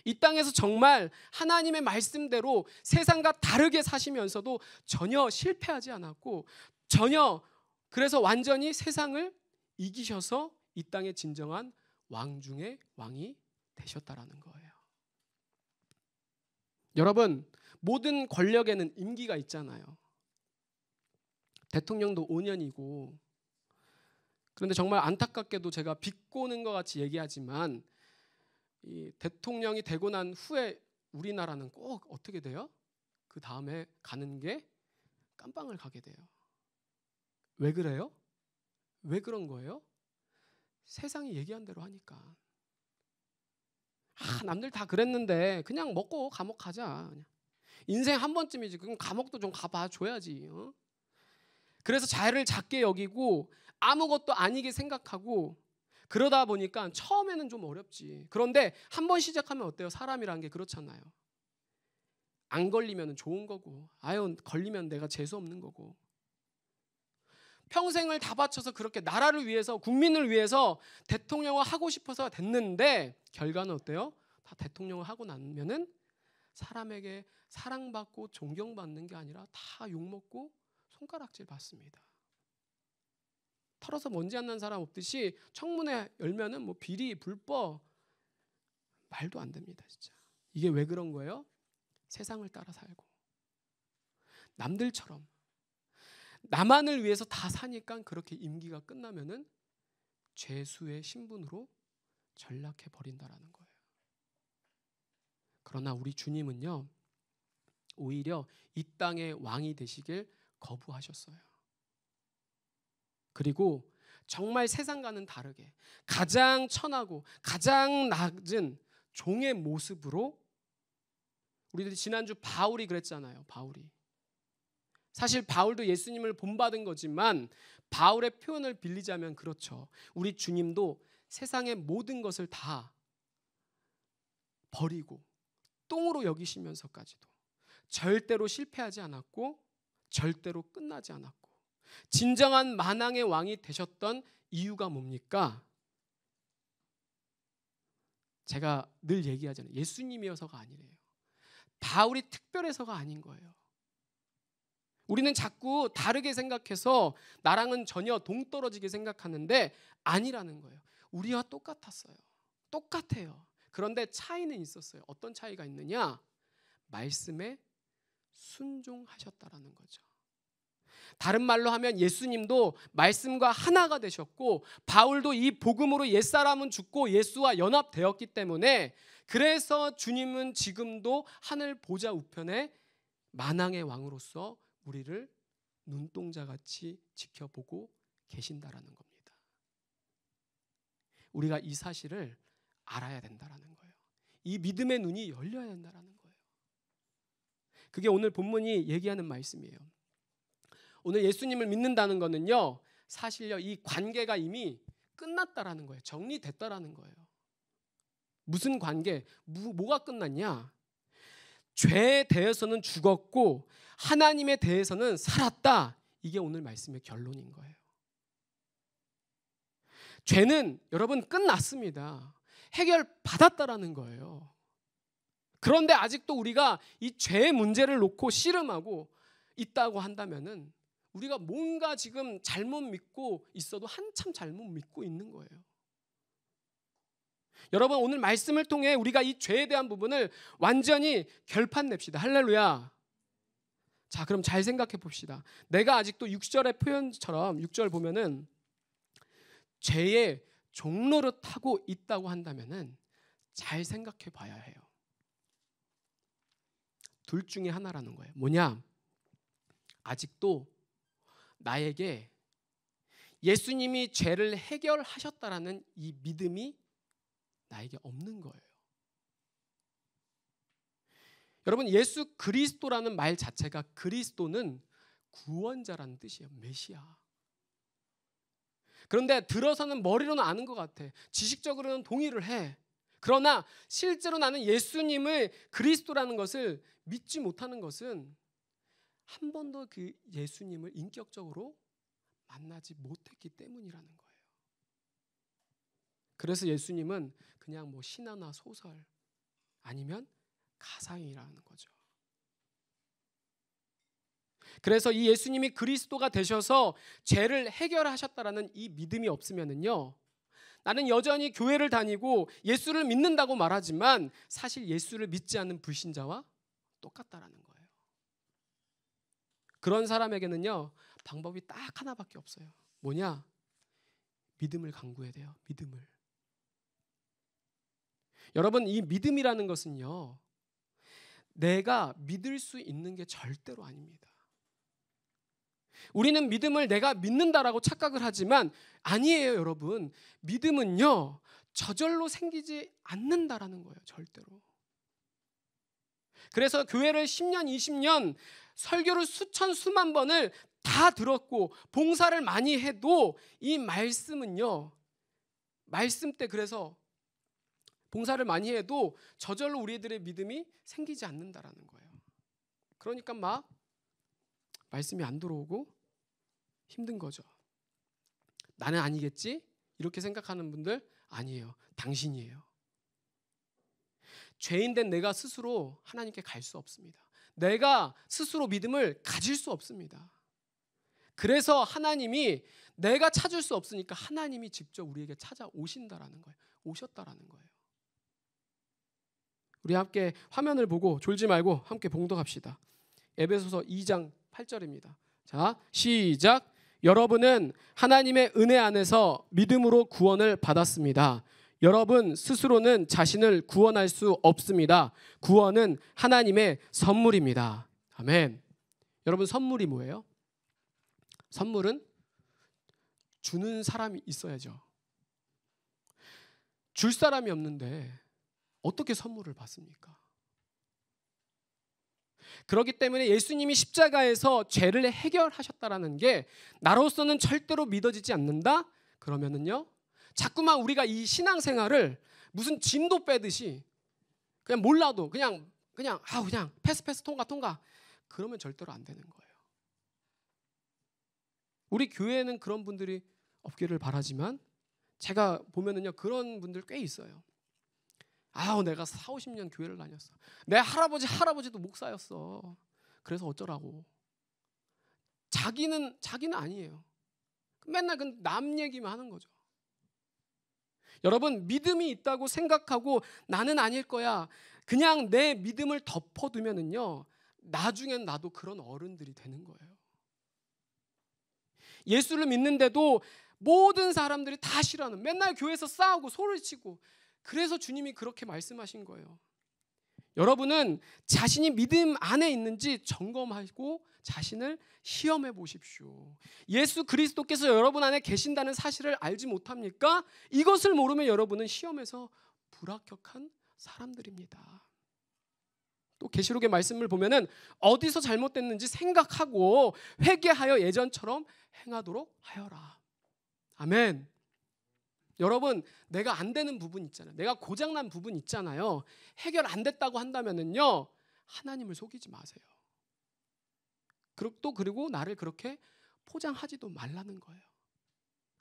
Speaker 1: 이 땅에서 정말 하나님의 말씀대로 세상과 다르게 사시면서도 전혀 실패하지 않았고 그래서 완전히 세상을 이기셔서 이 땅의 진정한 왕 중의 왕이 되셨다라는 거예요. 여러분, 모든 권력에는 임기가 있잖아요. 대통령도 5년이고 그런데 정말 안타깝게도 제가 비꼬는 것 같이 얘기하지만 이 대통령이 되고 난 후에 우리나라는 꼭 어떻게 돼요? 그 다음에 가는 게 깜빵을 가게 돼요. 왜 그래요? 왜 그런 거예요? 세상이 얘기한 대로 하니까. 남들 다 그랬는데 그냥 먹고 감옥 가자. 그냥. 인생 한 번쯤이지. 그럼 감옥도 좀 가봐 줘야지. 그래서 자기를 작게 여기고 아무것도 아니게 생각하고 그러다 보니까 처음에는 좀 어렵지. 그런데 한 번 시작하면 어때요? 사람이란 게 그렇잖아요. 안 걸리면 좋은 거고, 아유 걸리면 내가 재수 없는 거고. 평생을 다 바쳐서 그렇게 나라를 위해서, 국민을 위해서 대통령을 하고 싶어서 됐는데 결과는 어때요? 다 대통령을 하고 나면은 사람에게 사랑받고 존경받는 게 아니라 다 욕먹고 손가락질 받습니다. 털어서 먼지 안 난 사람 없듯이 청문회 열면은 뭐 비리, 불법 말도 안 됩니다, 진짜. 이게 왜 그런 거예요? 세상을 따라 살고 남들처럼 나만을 위해서 다 사니까 그렇게 임기가 끝나면은 죄수의 신분으로 전락해 버린다라는 거예요. 그러나 우리 주님은요, 오히려 이 땅의 왕이 되시길 거부하셨어요. 그리고 정말 세상과는 다르게 가장 천하고 가장 낮은 종의 모습으로, 우리들이 지난주 바울이 그랬잖아요. 바울이. 사실 바울도 예수님을 본받은 거지만 바울의 표현을 빌리자면 그렇죠. 우리 주님도 세상의 모든 것을 다 버리고 똥으로 여기시면서까지도 절대로 실패하지 않았고 절대로 끝나지 않았고, 진정한 만왕의 왕이 되셨던 이유가 뭡니까? 제가 늘 얘기하잖아요. 예수님이어서가 아니래요. 바울이 특별해서가 아닌 거예요. 우리는 자꾸 다르게 생각해서 나랑은 전혀 동떨어지게 생각하는데 아니라는 거예요. 우리와 똑같았어요. 똑같아요. 그런데 차이는 있었어요. 어떤 차이가 있느냐? 말씀에 순종하셨다라는 거죠. 다른 말로 하면 예수님도 말씀과 하나가 되셨고 바울도 이 복음으로 옛사람은 죽고 예수와 연합되었기 때문에, 그래서 주님은 지금도 하늘 보좌 우편에 만왕의 왕으로서 우리를 눈동자같이 지켜보고 계신다라는 겁니다. 우리가 이 사실을 알아야 된다라는 거예요. 이 믿음의 눈이 열려야 된다라는 거예요. 그게 오늘 본문이 얘기하는 말씀이에요. 오늘 예수님을 믿는다는 거는요, 사실요 이 관계가 이미 끝났다라는 거예요. 정리됐다라는 거예요. 무슨 관계? 뭐가 끝났냐? 죄에 대해서는 죽었고 하나님에 대해서는 살았다. 이게 오늘 말씀의 결론인 거예요. 죄는 여러분 끝났습니다. 해결받았다라는 거예요. 그런데 아직도 우리가 이 죄의 문제를 놓고 씨름하고 있다고 한다면은 우리가 뭔가 지금 잘못 믿고 있어도 한참 잘못 믿고 있는 거예요. 여러분, 오늘 말씀을 통해 우리가 이 죄에 대한 부분을 완전히 결판냅시다. 할렐루야. 자, 그럼 잘 생각해 봅시다. 내가 아직도 6절의 표현처럼 6절 보면은 죄의 종노릇하고 있다고 한다면은 잘 생각해 봐야 해요. 둘 중에 하나라는 거예요. 뭐냐? 아직도 나에게 예수님이 죄를 해결하셨다라는 이 믿음이 나에게 없는 거예요. 여러분, 예수 그리스도라는 말 자체가, 그리스도는 구원자라는 뜻이에요. 메시아. 그런데 들어서는 머리로는 아는 것 같아. 지식적으로는 동의를 해. 그러나 실제로 나는 예수님을 그리스도라는 것을 믿지 못하는 것은 한 번도 그 예수님을 인격적으로 만나지 못했기 때문이라는 거예요. 그래서 예수님은 그냥 뭐 신화나 소설 아니면 가상이라는 거죠. 그래서 이 예수님이 그리스도가 되셔서 죄를 해결하셨다라는 이 믿음이 없으면은요, 나는 여전히 교회를 다니고 예수를 믿는다고 말하지만 사실 예수를 믿지 않는 불신자와 똑같다라는 거예요. 그런 사람에게는요, 방법이 딱 하나밖에 없어요. 뭐냐? 믿음을 강구해야 돼요. 믿음을. 여러분, 이 믿음이라는 것은요, 내가 믿을 수 있는 게 절대로 아닙니다. 우리는 믿음을 내가 믿는다라고 착각을 하지만 아니에요, 여러분. 믿음은요, 저절로 생기지 않는다라는 거예요, 절대로. 그래서 교회를 10년, 20년 설교를 수천, 수만 번을 다 들었고 봉사를 많이 해도 이 말씀은요, 말씀 때 그래서 봉사를 많이 해도 저절로 우리들의 믿음이 생기지 않는다라는 거예요. 그러니까 막 말씀이 안 들어오고 힘든 거죠. 나는 아니겠지? 이렇게 생각하는 분들 아니에요. 당신이에요. 죄인된 내가 스스로 하나님께 갈 수 없습니다. 내가 스스로 믿음을 가질 수 없습니다. 그래서 하나님이 내가 찾을 수 없으니까 하나님이 직접 우리에게 찾아오신다라는 거예요. 오셨다라는 거예요. 우리 함께 화면을 보고 졸지 말고 함께 봉독합시다. 에베소서 2장 8절입니다. 자, 시작. 여러분은 하나님의 은혜 안에서 믿음으로 구원을 받았습니다. 여러분 스스로는 자신을 구원할 수 없습니다. 구원은 하나님의 선물입니다. 아멘. 여러분, 선물이 뭐예요? 선물은 주는 사람이 있어야죠. 줄 사람이 없는데 어떻게 선물을 받습니까? 그렇기 때문에 예수님이 십자가에서 죄를 해결하셨다라는 게 나로서는 절대로 믿어지지 않는다? 그러면은요, 자꾸만 우리가 이 신앙생활을 무슨 짐도 빼듯이 그냥 몰라도 그냥 패스 통과 그러면 절대로 안 되는 거예요. 우리 교회에는 그런 분들이 없기를 바라지만 제가 보면은요, 그런 분들 꽤 있어요. 내가 40-50년 교회를 다녔어. 내 할아버지도 목사였어. 그래서 어쩌라고. 자기는 아니에요. 맨날 남 얘기만 하는 거죠. 여러분, 믿음이 있다고 생각하고 나는 아닐 거야, 그냥 내 믿음을 덮어두면은요, 나중엔 나도 그런 어른들이 되는 거예요. 예수를 믿는데도 모든 사람들이 다 싫어하는, 맨날 교회에서 싸우고 소리치고, 그래서 주님이 그렇게 말씀하신 거예요. 여러분은 자신이 믿음 안에 있는지 점검하고 자신을 시험해 보십시오. 예수 그리스도께서 여러분 안에 계신다는 사실을 알지 못합니까? 이것을 모르면 여러분은 시험에서 불합격한 사람들입니다. 또 계시록의 말씀을 보면은 어디서 잘못됐는지 생각하고 회개하여 예전처럼 행하도록 하여라. 아멘. 여러분, 내가 안 되는 부분 있잖아요. 내가 고장난 부분 있잖아요. 해결 안 됐다고 한다면은요, 하나님을 속이지 마세요. 그리고 나를 그렇게 포장하지도 말라는 거예요.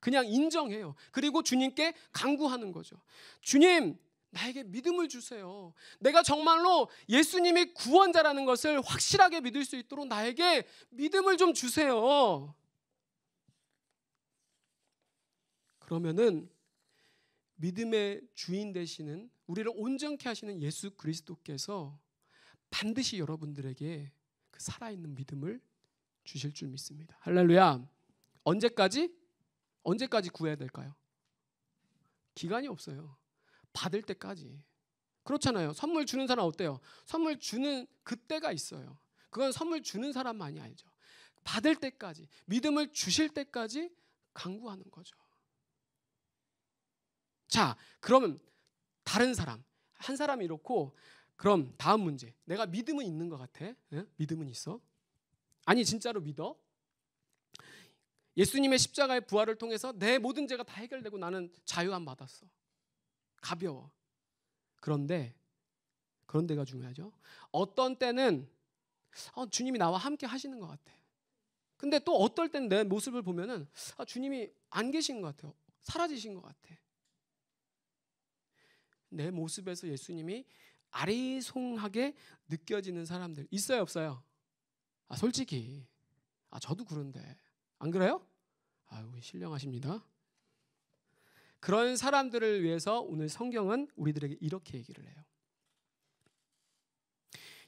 Speaker 1: 그냥 인정해요. 그리고 주님께 간구하는 거죠. 주님, 나에게 믿음을 주세요. 내가 정말로 예수님이 구원자라는 것을 확실하게 믿을 수 있도록 나에게 믿음을 좀 주세요. 그러면은 믿음의 주인 되시는, 우리를 온전케 하시는 예수 그리스도께서 반드시 여러분들에게 그 살아있는 믿음을 주실 줄 믿습니다. 할렐루야. 언제까지 구해야 될까요? 기간이 없어요. 받을 때까지. 그렇잖아요. 선물 주는 사람 어때요? 선물 주는 그때가 있어요. 그건 선물 주는 사람만이 알죠. 받을 때까지, 믿음을 주실 때까지 간구하는 거죠. 자, 그러면 다른 사람, 한 사람이 이렇고, 그럼 다음 문제. 내가 믿음은 있는 것 같아. 예? 믿음은 있어. 아니, 진짜로 믿어? 예수님의 십자가의 부활을 통해서 내 모든 죄가 다 해결되고 나는 자유함 받았어. 가벼워. 그런데가 중요하죠. 어떤 때는 주님이 나와 함께 하시는 것 같아. 근데 또 어떨 때는 내 모습을 보면은 주님이 안 계신 것 같아요. 사라지신 것 같아. 내 모습에서 예수님이 아리송하게 느껴지는 사람들 있어요, 없어요? 솔직히 저도 그런데 안 그래요? 신령하십니다. 그런 사람들을 위해서 오늘 성경은 우리들에게 이렇게 얘기를 해요.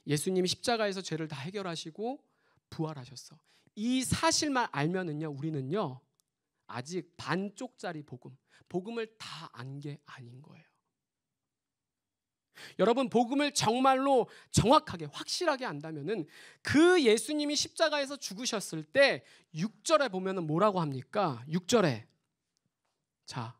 Speaker 1: 예수님이 십자가에서 죄를 다 해결하시고 부활하셨어. 이 사실만 알면은요, 우리는요 아직 반쪽짜리 복음을 다 안 게 아닌 거예요. 여러분, 복음을 정말로 정확하게 확실하게 안다면은 그 예수님이 십자가에서 죽으셨을 때 6절에 보면은 뭐라고 합니까? 6절에, 자,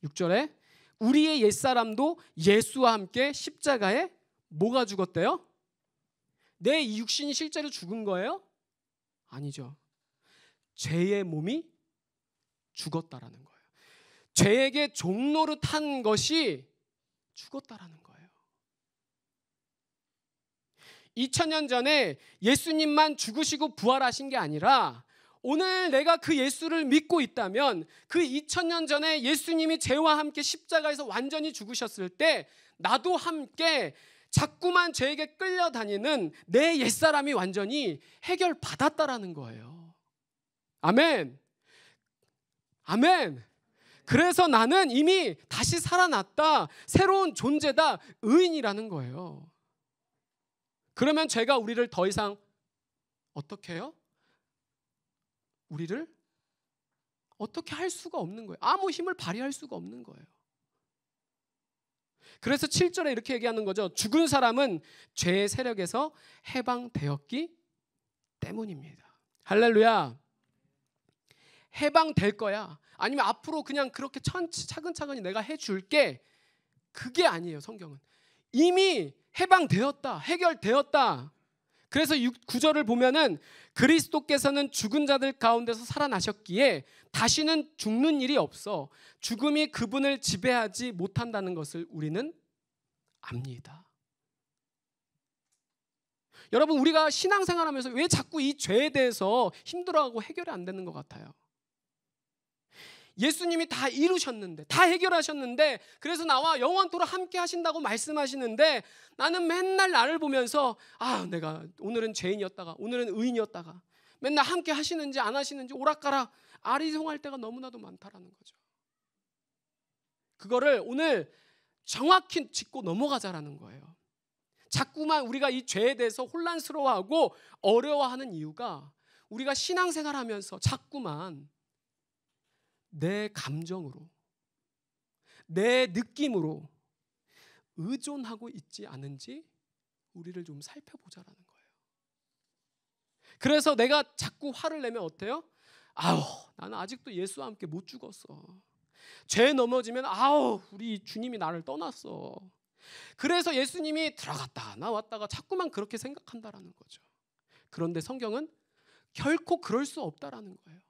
Speaker 1: 6절에 우리의 옛사람도 예수와 함께 십자가에 뭐가 죽었대요? 내 육신이 실제로 죽은 거예요? 아니죠. 죄의 몸이 죽었다라는 거예요. 죄에게 종노릇한 것이 죽었다라는 거예요. 2000년 전에 예수님만 죽으시고 부활하신 게 아니라 오늘 내가 그 예수를 믿고 있다면 그 2000년 전에 예수님이 죄와 함께 십자가에서 완전히 죽으셨을 때 나도 함께 자꾸만 죄에게 끌려다니는 내 옛사람이 완전히 해결받았다라는 거예요. 아멘. 아멘. 그래서 나는 이미 다시 살아났다, 새로운 존재다, 의인이라는 거예요. 그러면 죄가 우리를 더 이상 어떻게 해요? 우리를 어떻게 할 수가 없는 거예요. 아무 힘을 발휘할 수가 없는 거예요. 그래서 7절에 이렇게 얘기하는 거죠. 죽은 사람은 죄의 세력에서 해방되었기 때문입니다. 할렐루야. 해방될 거야. 아니면 앞으로 그냥 그렇게 차근차근히 내가 해줄게. 그게 아니에요. 성경은 이미 해방되었다, 해결되었다. 그래서 9절을 보면은 그리스도께서는 죽은 자들 가운데서 살아나셨기에 다시는 죽는 일이 없어 죽음이 그분을 지배하지 못한다는 것을 우리는 압니다. 여러분, 우리가 신앙생활하면서 왜 자꾸 이 죄에 대해서 힘들어하고 해결이 안 되는 것 같아요? 예수님이 다 이루셨는데, 다 해결하셨는데, 그래서 나와 영원토록 함께 하신다고 말씀하시는데 나는 맨날 나를 보면서 내가 오늘은 죄인이었다가 오늘은 의인이었다가 맨날 함께 하시는지 안 하시는지 오락가락 아리송할 때가 너무나도 많다라는 거죠. 그거를 오늘 정확히 짚고 넘어가자라는 거예요. 자꾸만 우리가 이 죄에 대해서 혼란스러워하고 어려워하는 이유가 우리가 신앙생활하면서 자꾸만 내 감정으로, 내 느낌으로 의존하고 있지 않은지 우리를 좀 살펴보자라는 거예요. 그래서 내가 자꾸 화를 내면 어때요? 나는 아직도 예수와 함께 못 죽었어. 죄에 넘어지면 우리 주님이 나를 떠났어. 그래서 예수님이 들어갔다 나왔다가 자꾸만 그렇게 생각한다라는 거죠. 그런데 성경은 결코 그럴 수 없다라는 거예요.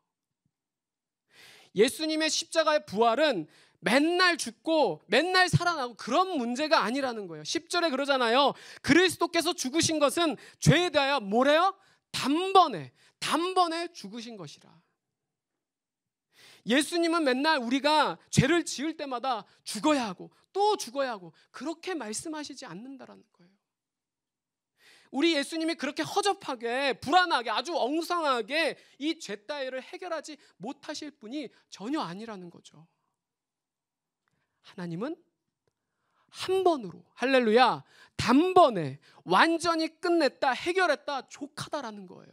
Speaker 1: 예수님의 십자가의 부활은 맨날 죽고 맨날 살아나고 그런 문제가 아니라는 거예요. 10절에 그러잖아요. 그리스도께서 죽으신 것은 죄에 대하여 뭐래요? 단번에 죽으신 것이라. 예수님은 맨날 우리가 죄를 지을 때마다 죽어야 하고 또 죽어야 하고 그렇게 말씀하시지 않는다라는 거예요. 우리 예수님이 그렇게 허접하게 불안하게 아주 엉성하게 이 죄 따위를 해결하지 못하실 분이 전혀 아니라는 거죠. 하나님은 한 번으로, 할렐루야, 단번에 완전히 끝냈다, 해결했다, 족하다라는 거예요.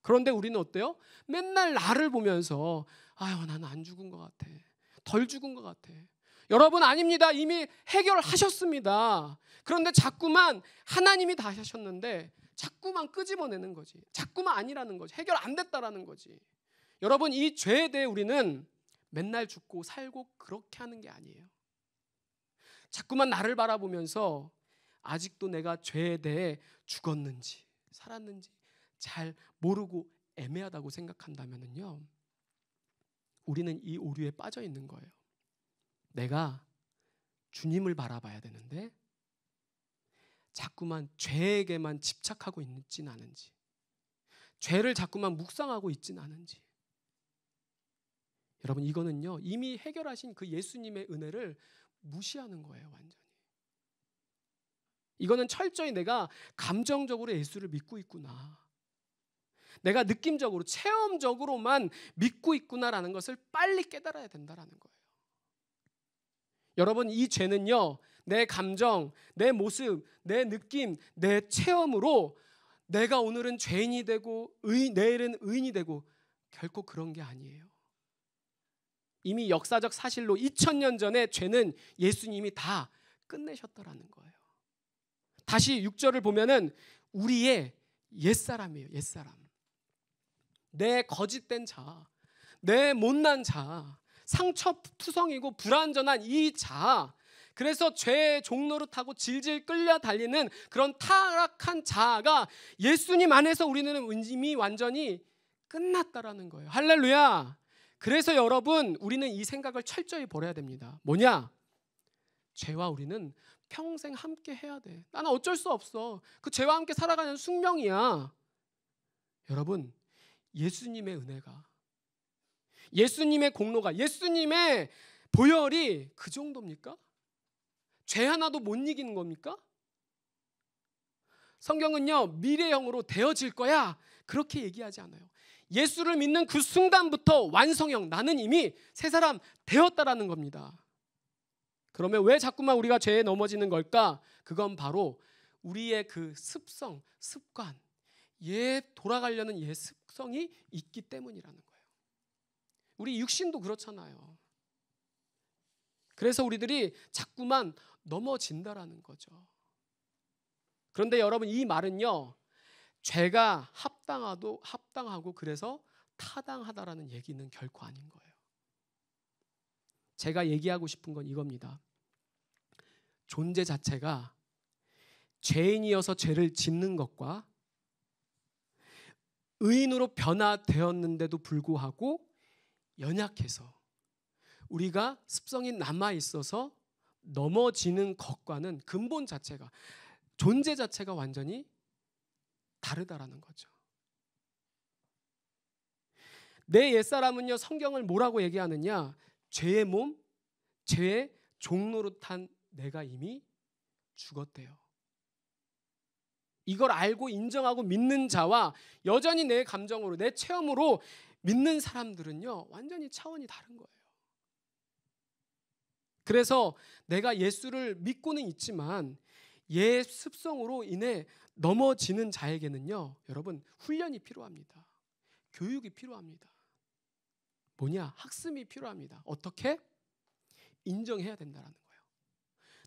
Speaker 1: 그런데 우리는 어때요? 맨날 나를 보면서 나는 안 죽은 것 같아, 덜 죽은 것 같아. 여러분, 아닙니다. 이미 해결하셨습니다. 그런데 자꾸만 하나님이 다 하셨는데 자꾸만 끄집어내는 거지. 자꾸만 아니라는 거지. 해결 안 됐다라는 거지. 여러분, 이 죄에 대해 우리는 맨날 죽고 살고 그렇게 하는 게 아니에요. 자꾸만 나를 바라보면서 아직도 내가 죄에 대해 죽었는지 살았는지 잘 모르고 애매하다고 생각한다면요, 우리는 이 오류에 빠져 있는 거예요. 내가 주님을 바라봐야 되는데 자꾸만 죄에게만 집착하고 있진 않은지, 죄를 자꾸만 묵상하고 있진 않은지. 여러분, 이거는요 이미 해결하신 그 예수님의 은혜를 무시하는 거예요. 완전히. 이거는 철저히 내가 감정적으로 예수를 믿고 있구나, 내가 느낌적으로 체험적으로만 믿고 있구나라는 것을 빨리 깨달아야 된다라는 거예요. 여러분, 이 죄는요 내 감정, 내 모습, 내 느낌, 내 체험으로 내가 오늘은 죄인이 되고 내일은 의인이 되고 결코 그런 게 아니에요. 이미 역사적 사실로 2000년 전에 죄는 예수님이 다 끝내셨다라는 거예요. 다시 6절을 보면은 우리의 옛사람이에요. 옛사람. 내 거짓된 자, 내 못난 자, 상처투성이고 불완전한 이 자, 그래서 죄의 종로를 타고 질질 끌려 달리는 그런 타락한 자아가 예수님 안에서 우리는 이미 완전히 끝났다라는 거예요. 할렐루야. 그래서 여러분, 우리는 이 생각을 철저히 버려야 됩니다. 뭐냐? 죄와 우리는 평생 함께 해야 돼. 나는 어쩔 수 없어. 그 죄와 함께 살아가는 숙명이야. 여러분, 예수님의 은혜가, 예수님의 공로가, 예수님의 보혈이 그 정도입니까? 죄 하나도 못 이기는 겁니까? 성경은요, 미래형으로 되어질 거야, 그렇게 얘기하지 않아요. 예수를 믿는 그 순간부터 완성형, 나는 이미 새 사람 되었다라는 겁니다. 그러면 왜 자꾸만 우리가 죄에 넘어지는 걸까? 그건 바로 우리의 그 습성, 습관, 돌아가려는 습성이 있기 때문이라는 거예요. 우리 육신도 그렇잖아요. 그래서 우리들이 자꾸만 넘어진다라는 거죠. 그런데 여러분, 이 말은요, 죄가 합당하고 그래서 타당하다라는 얘기는 결코 아닌 거예요. 제가 얘기하고 싶은 건 이겁니다. 존재 자체가 죄인이어서 죄를 짓는 것과 의인으로 변화되었는데도 불구하고 연약해서 우리가 습성이 남아있어서 넘어지는 것과는 근본 자체가, 존재 자체가 완전히 다르다라는 거죠. 내 옛사람은요, 성경을 뭐라고 얘기하느냐? 죄의 몸, 죄의 종로로 탄 내가 이미 죽었대요. 이걸 알고 인정하고 믿는 자와 여전히 내 감정으로, 내 체험으로 믿는 사람들은요, 완전히 차원이 다른 거예요. 그래서 내가 예수를 믿고는 있지만 옛 습성으로 인해 넘어지는 자에게는요, 여러분, 훈련이 필요합니다. 교육이 필요합니다. 뭐냐? 학습이 필요합니다. 어떻게? 인정해야 된다는 거예요.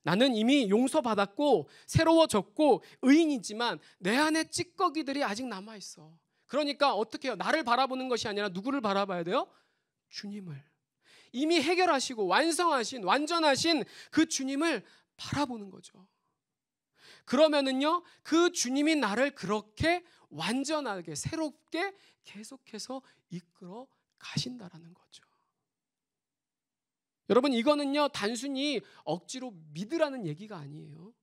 Speaker 1: 나는 이미 용서받았고 새로워졌고 의인이지만 내 안에 찌꺼기들이 아직 남아있어. 그러니까 어떻게 해요? 나를 바라보는 것이 아니라 누구를 바라봐야 돼요? 주님을. 이미 해결하시고 완성하신, 완전하신 그 주님을 바라보는 거죠. 그러면은요, 그 주님이 나를 그렇게 완전하게 새롭게 계속해서 이끌어 가신다라는 거죠. 여러분, 이거는요, 단순히 억지로 믿으라는 얘기가 아니에요.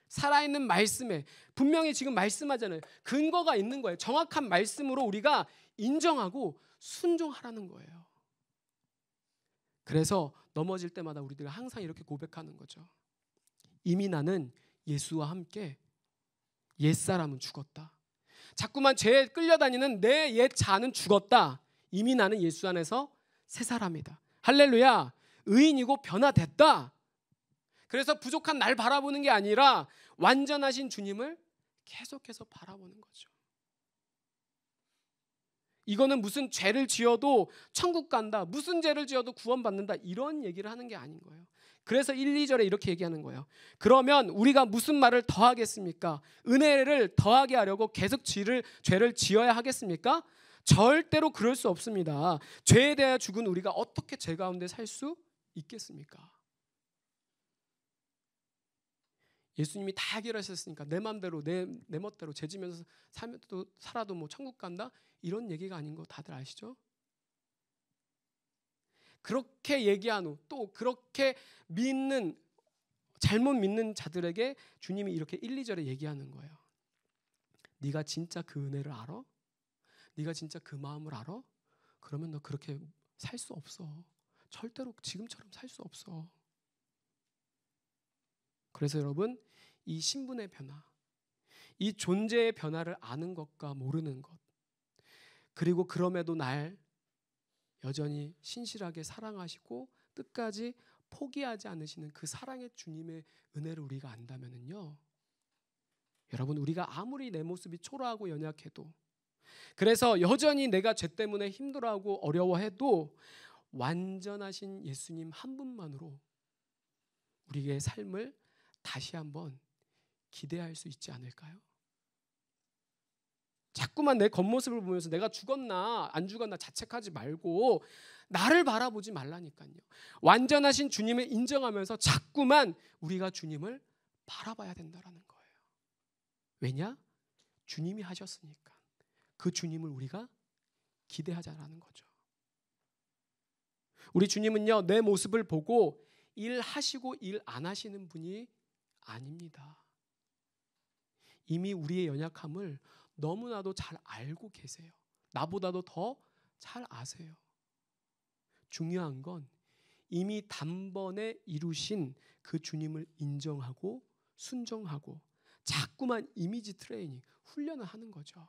Speaker 1: 살아있는 말씀에, 분명히 지금 말씀하잖아요. 근거가 있는 거예요. 정확한 말씀으로 우리가 인정하고 순종하라는 거예요. 그래서 넘어질 때마다 우리들이 항상 이렇게 고백하는 거죠. 이미 나는 예수와 함께 옛사람은 죽었다. 자꾸만 죄에 끌려다니는 내 옛 자는 죽었다. 이미 나는 예수 안에서 새 사람이다. 할렐루야. 의인이고 변화됐다. 그래서 부족한 날 바라보는 게 아니라 완전하신 주님을 계속해서 바라보는 거죠. 이거는 무슨 죄를 지어도 천국 간다, 무슨 죄를 지어도 구원받는다, 이런 얘기를 하는 게 아닌 거예요. 그래서 1, 2절에 이렇게 얘기하는 거예요. 그러면 우리가 무슨 말을 더 하겠습니까? 은혜를 더하게 하려고 계속 죄를 지어야 하겠습니까? 절대로 그럴 수 없습니다. 죄에 대하여 죽은 우리가 어떻게 죄 가운데 살 수 있겠습니까? 예수님이 다 해결하셨으니까 내 맘대로 내 멋대로 죄 지면서 살아도 뭐 천국 간다? 이런 얘기가 아닌 거 다들 아시죠? 그렇게 얘기한 후 또 그렇게 잘못 믿는 자들에게 주님이 이렇게 1, 2절에 얘기하는 거예요. 네가 진짜 그 은혜를 알아? 네가 진짜 그 마음을 알아? 그러면 너 그렇게 살 수 없어. 절대로 지금처럼 살 수 없어. 그래서 여러분, 이 신분의 변화, 이 존재의 변화를 아는 것과 모르는 것, 그리고 그럼에도 날 여전히 신실하게 사랑하시고 끝까지 포기하지 않으시는 그 사랑의 주님의 은혜를 우리가 안다면은요, 여러분, 우리가 아무리 내 모습이 초라하고 연약해도, 그래서 여전히 내가 죄 때문에 힘들어하고 어려워해도 완전하신 예수님 한 분만으로 우리의 삶을 다시 한번 기대할 수 있지 않을까요? 자꾸만 내 겉모습을 보면서 내가 죽었나 안 죽었나 자책하지 말고 나를 바라보지 말라니까요. 완전하신 주님을 인정하면서 자꾸만 우리가 주님을 바라봐야 된다라는 거예요. 왜냐? 주님이 하셨으니까. 그 주님을 우리가 기대하자라는 거죠. 우리 주님은요, 내 모습을 보고 일하시고 일 안 하시는 분이 아닙니다. 이미 우리의 연약함을 너무나도 잘 알고 계세요. 나보다도 더 잘 아세요. 중요한 건 이미 단번에 이루신 그 주님을 인정하고 순종하고 자꾸만 이미지 트레이닝, 훈련을 하는 거죠.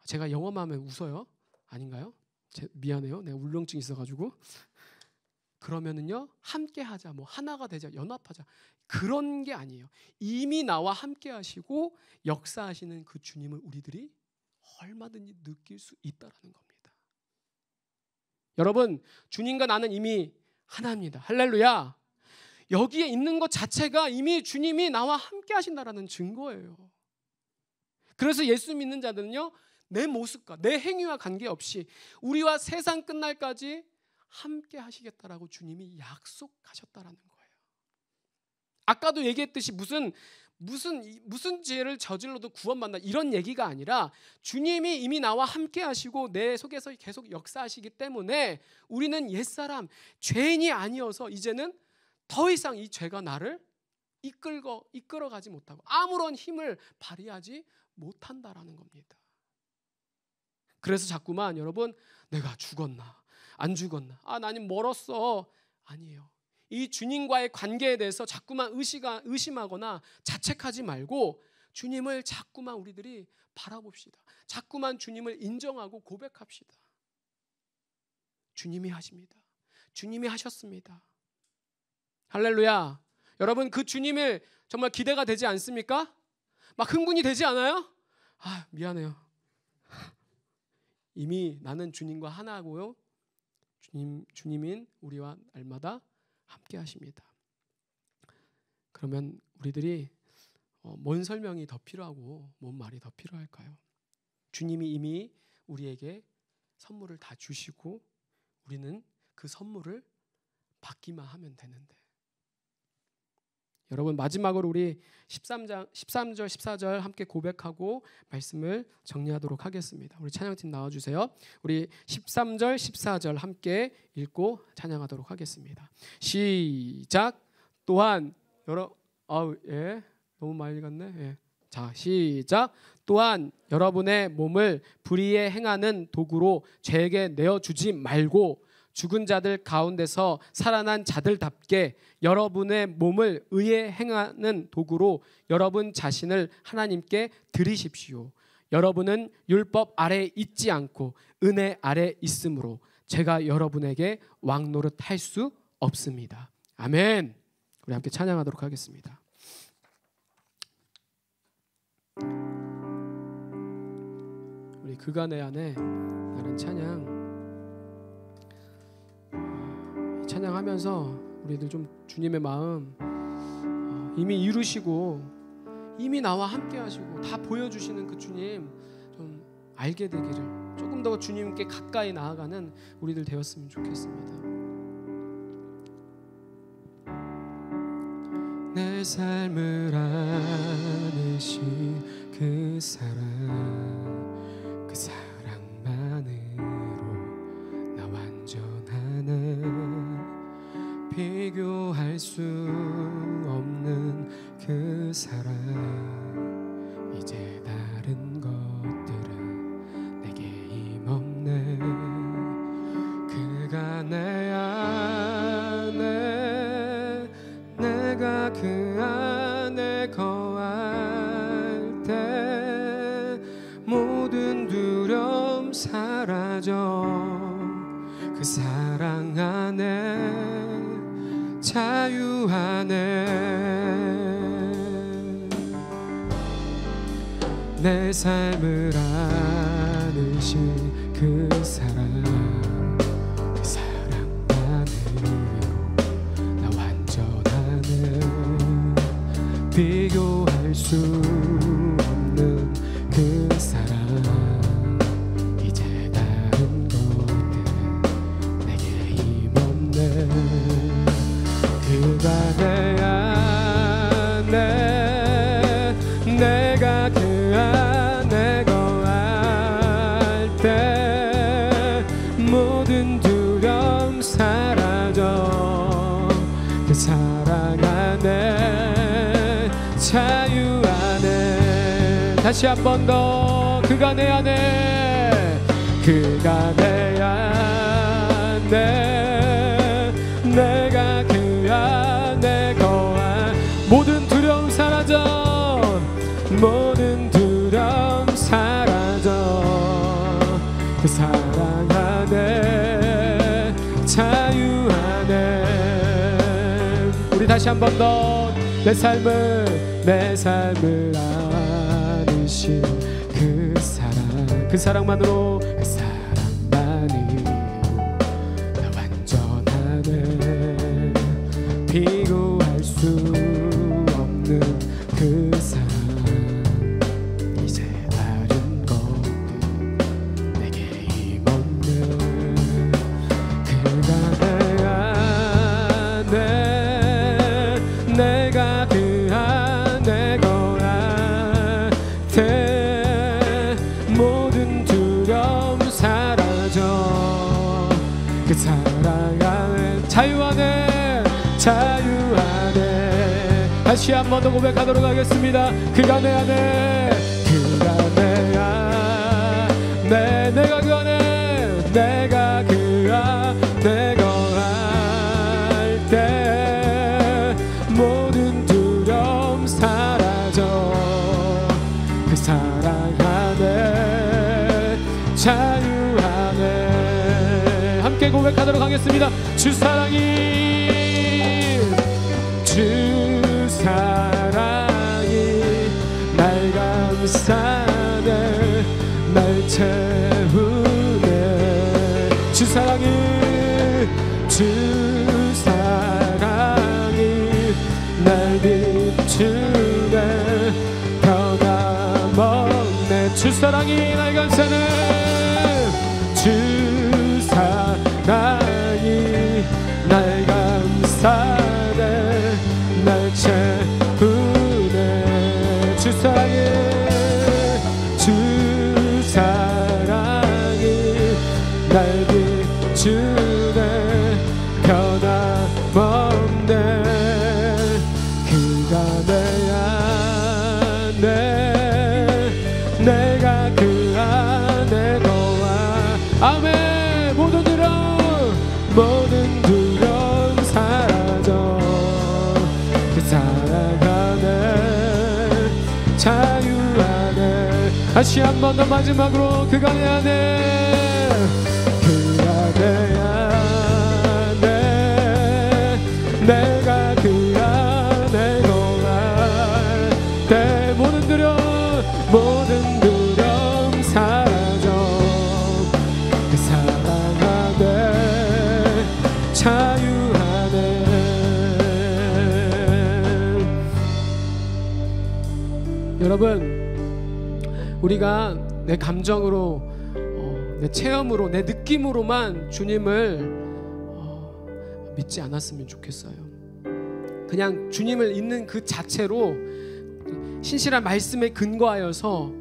Speaker 1: 제가 영어만 하면 웃어요? 아닌가요? 미안해요. 내가 울렁증 있어가지고. 그러면은요, 함께 하자, 뭐 하나가 되자, 연합하자, 그런 게 아니에요. 이미 나와 함께 하시고 역사하시는 그 주님을 우리들이 얼마든지 느낄 수 있다라는 겁니다. 여러분, 주님과 나는 이미 하나입니다. 할렐루야. 여기에 있는 것 자체가 이미 주님이 나와 함께 하신다라는 증거예요. 그래서 예수 믿는 자들은요, 내 모습과 내 행위와 관계없이 우리와 세상 끝날까지 함께 하시겠다라고 주님이 약속하셨다라는 거예요. 아까도 얘기했듯이 무슨 죄를 저질러도 구원받는다 이런 얘기가 아니라 주님이 이미 나와 함께 하시고 내 속에서 계속 역사하시기 때문에 우리는 옛사람 죄인이 아니어서 이제는 더 이상 이 죄가 나를 이끌어가지 못하고 아무런 힘을 발휘하지 못한다라는 겁니다. 그래서 자꾸만 여러분, 내가 죽었나 안 죽었나, 나는 멀었어, 아니에요. 이 주님과의 관계에 대해서 자꾸만 의심하거나 자책하지 말고 주님을 자꾸만 우리들이 바라봅시다. 자꾸만 주님을 인정하고 고백합시다. 주님이 하십니다. 주님이 하셨습니다. 할렐루야. 여러분, 그 주님을 정말 기대가 되지 않습니까? 막 흥분이 되지 않아요? 미안해요. 이미 나는 주님과 하나고요, 주님인 우리와 날마다 함께 하십니다. 그러면 우리들이 뭔 설명이 더 필요하고 뭔 말이 더 필요할까요? 주님이 이미 우리에게 선물을 다 주시고 우리는 그 선물을 받기만 하면 되는데, 여러분, 마지막으로 우리 13절 14절 함께 고백하고 말씀을 정리하도록 하겠습니다. 우리 찬양팀 나와주세요. 우리 13절 14절 함께 읽고 찬양하도록 하겠습니다. 시작. 또한 너무 많이 읽었네. 자, 시작. 또한 여러분의 몸을 불의에 행하는 도구로 죄에게 내어주지 말고 죽은 자들 가운데서 살아난 자들답게 여러분의 몸을 의에 행하는 도구로 여러분 자신을 하나님께 드리십시오. 여러분은 율법 아래 있지 않고 은혜 아래 있으므로 제가 여러분에게 왕노릇할 수 없습니다. 아멘. 우리 함께 찬양하도록 하겠습니다. 우리 그간의 안에 나는 찬양하면서 우리들 좀 주님의 마음 이미 이루시고 이미 나와 함께 하시고 다 보여주시는 그 주님 좀 알게 되기를, 조금 더 주님께 가까이 나아가는 우리들 되었으면 좋겠습니다. 내 삶을 안으신 그 사랑만으로 나 완전하네. 비교할 수 없는 그 사랑, 이제 다른 것들은 내게 힘없네. 그가 내 안에, 내가 그 안에 거할 때 모든 두려움 사라져. 그 사랑 안에 자유하네. 내 삶을 안으신 그 사랑 수 없는 그 사랑 이제 다른 것들은 내게 힘없네. 그가 내 안에 내가 그 안에 거할 때 모든 두려움 사라져. 그 사랑 안에 자유 안에 다시 한 번 더 그가 내 안에 그가 내 안에 내가 그 안에 거할 모든 두려움 사라져. 모든 두려움 사라져. 그 사랑 안에 자유 안에 우리 다시 한 번 더 내 삶을 안으신 그 사랑만으로 그 사랑만으로 나 완전하네. 비교할 수 없는 그 사랑 이제 다른 것들 내게 힘없네. 그가 내 안에 내가 그 안에 거할 때 모든 두려움 사라져. 그 사랑 안에 자유 안에 다시 한 번 더 고백하도록 하겠습니다. 그가 내 안에 그가 내 안에 내가 그 안에 내가 그 안에 거할 때 모든 두려움 사라져. 그 사랑 안에 자유 안에 함께 고백하도록 하겠습니다. 주 사랑이 날 감싸네. 날 채우네. 주 사랑이 날 비추네. 변함없네. 주 사랑이 날 감싸네. 주 사랑이 날 감싸네. 날 채우네. 주 사랑이 날 비추네. 변함없네. 그가 내 안에 내가 그 안에 거할 아멘. 모든 두려움 사라져. 그 사랑 안에 자유 안에 다시 한 번 더 마지막으로 그가 내 안에 그가 내 안에 내가 그 안에 거할 때 모든 두려움 사라져. 그 사랑 안에 자유 안에 여러분 우리가 내 감정으로 내 체험으로 내 느낌으로만 주님을 믿지 않았으면 좋겠어요. 그냥 주님을 있는 그 자체로 신실한 말씀에 근거하여서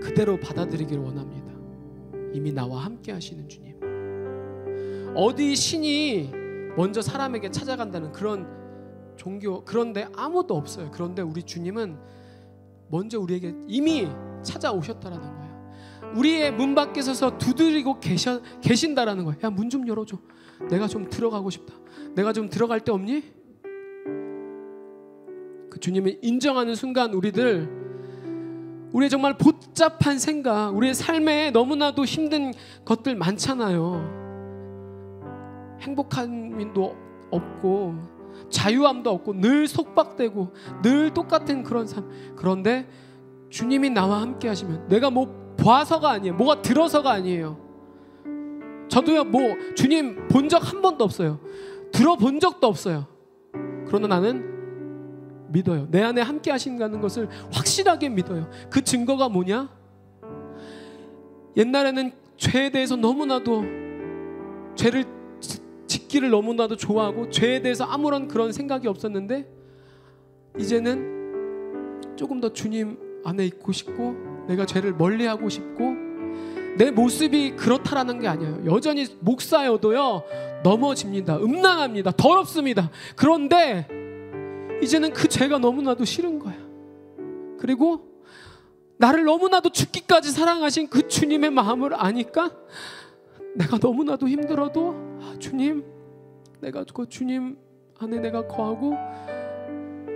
Speaker 1: 그대로 받아들이기를 원합니다. 이미 나와 함께 하시는 주님. 어디 신이 먼저 사람에게 찾아간다는 그런 종교 그런데 아무도 없어요. 그런데 우리 주님은 먼저 우리에게 이미 찾아오셨다라는 거예요. 우리의 문 밖에 서서 두드리고 계신다라는 거예요. 야, 문 좀 열어줘. 내가 좀 들어가고 싶다. 내가 좀 들어갈 데 없니? 그 주님을 인정하는 순간 우리의 정말 복잡한 생각, 우리의 삶에 너무나도 힘든 것들 많잖아요. 행복함도 없고 자유함도 없고 늘 속박되고 늘 똑같은 그런 삶. 그런데 주님이 나와 함께 하시면 내가 뭐 봐서가 아니에요. 뭐가 들어서가 아니에요. 저도요 주님 본 적 한 번도 없어요. 들어본 적도 없어요. 그러나 나는 믿어요. 내 안에 함께 하신다는 것을 확실하게 믿어요. 그 증거가 뭐냐? 옛날에는 죄에 대해서 너무나도 죄를 짓기를 너무나도 좋아하고 죄에 대해서 아무런 그런 생각이 없었는데 이제는 조금 더 주님 안에 있고 싶고 내가 죄를 멀리하고 싶고 내 모습이 그렇다라는 게 아니에요. 여전히 목사여도요 넘어집니다. 음란합니다. 더럽습니다. 그런데 이제는 그 죄가 너무나도 싫은 거야. 그리고 나를 너무나도 죽기까지 사랑하신 그 주님의 마음을 아니까 내가 너무나도 힘들어도 주님, 내가 그 주님 안에 내가 거하고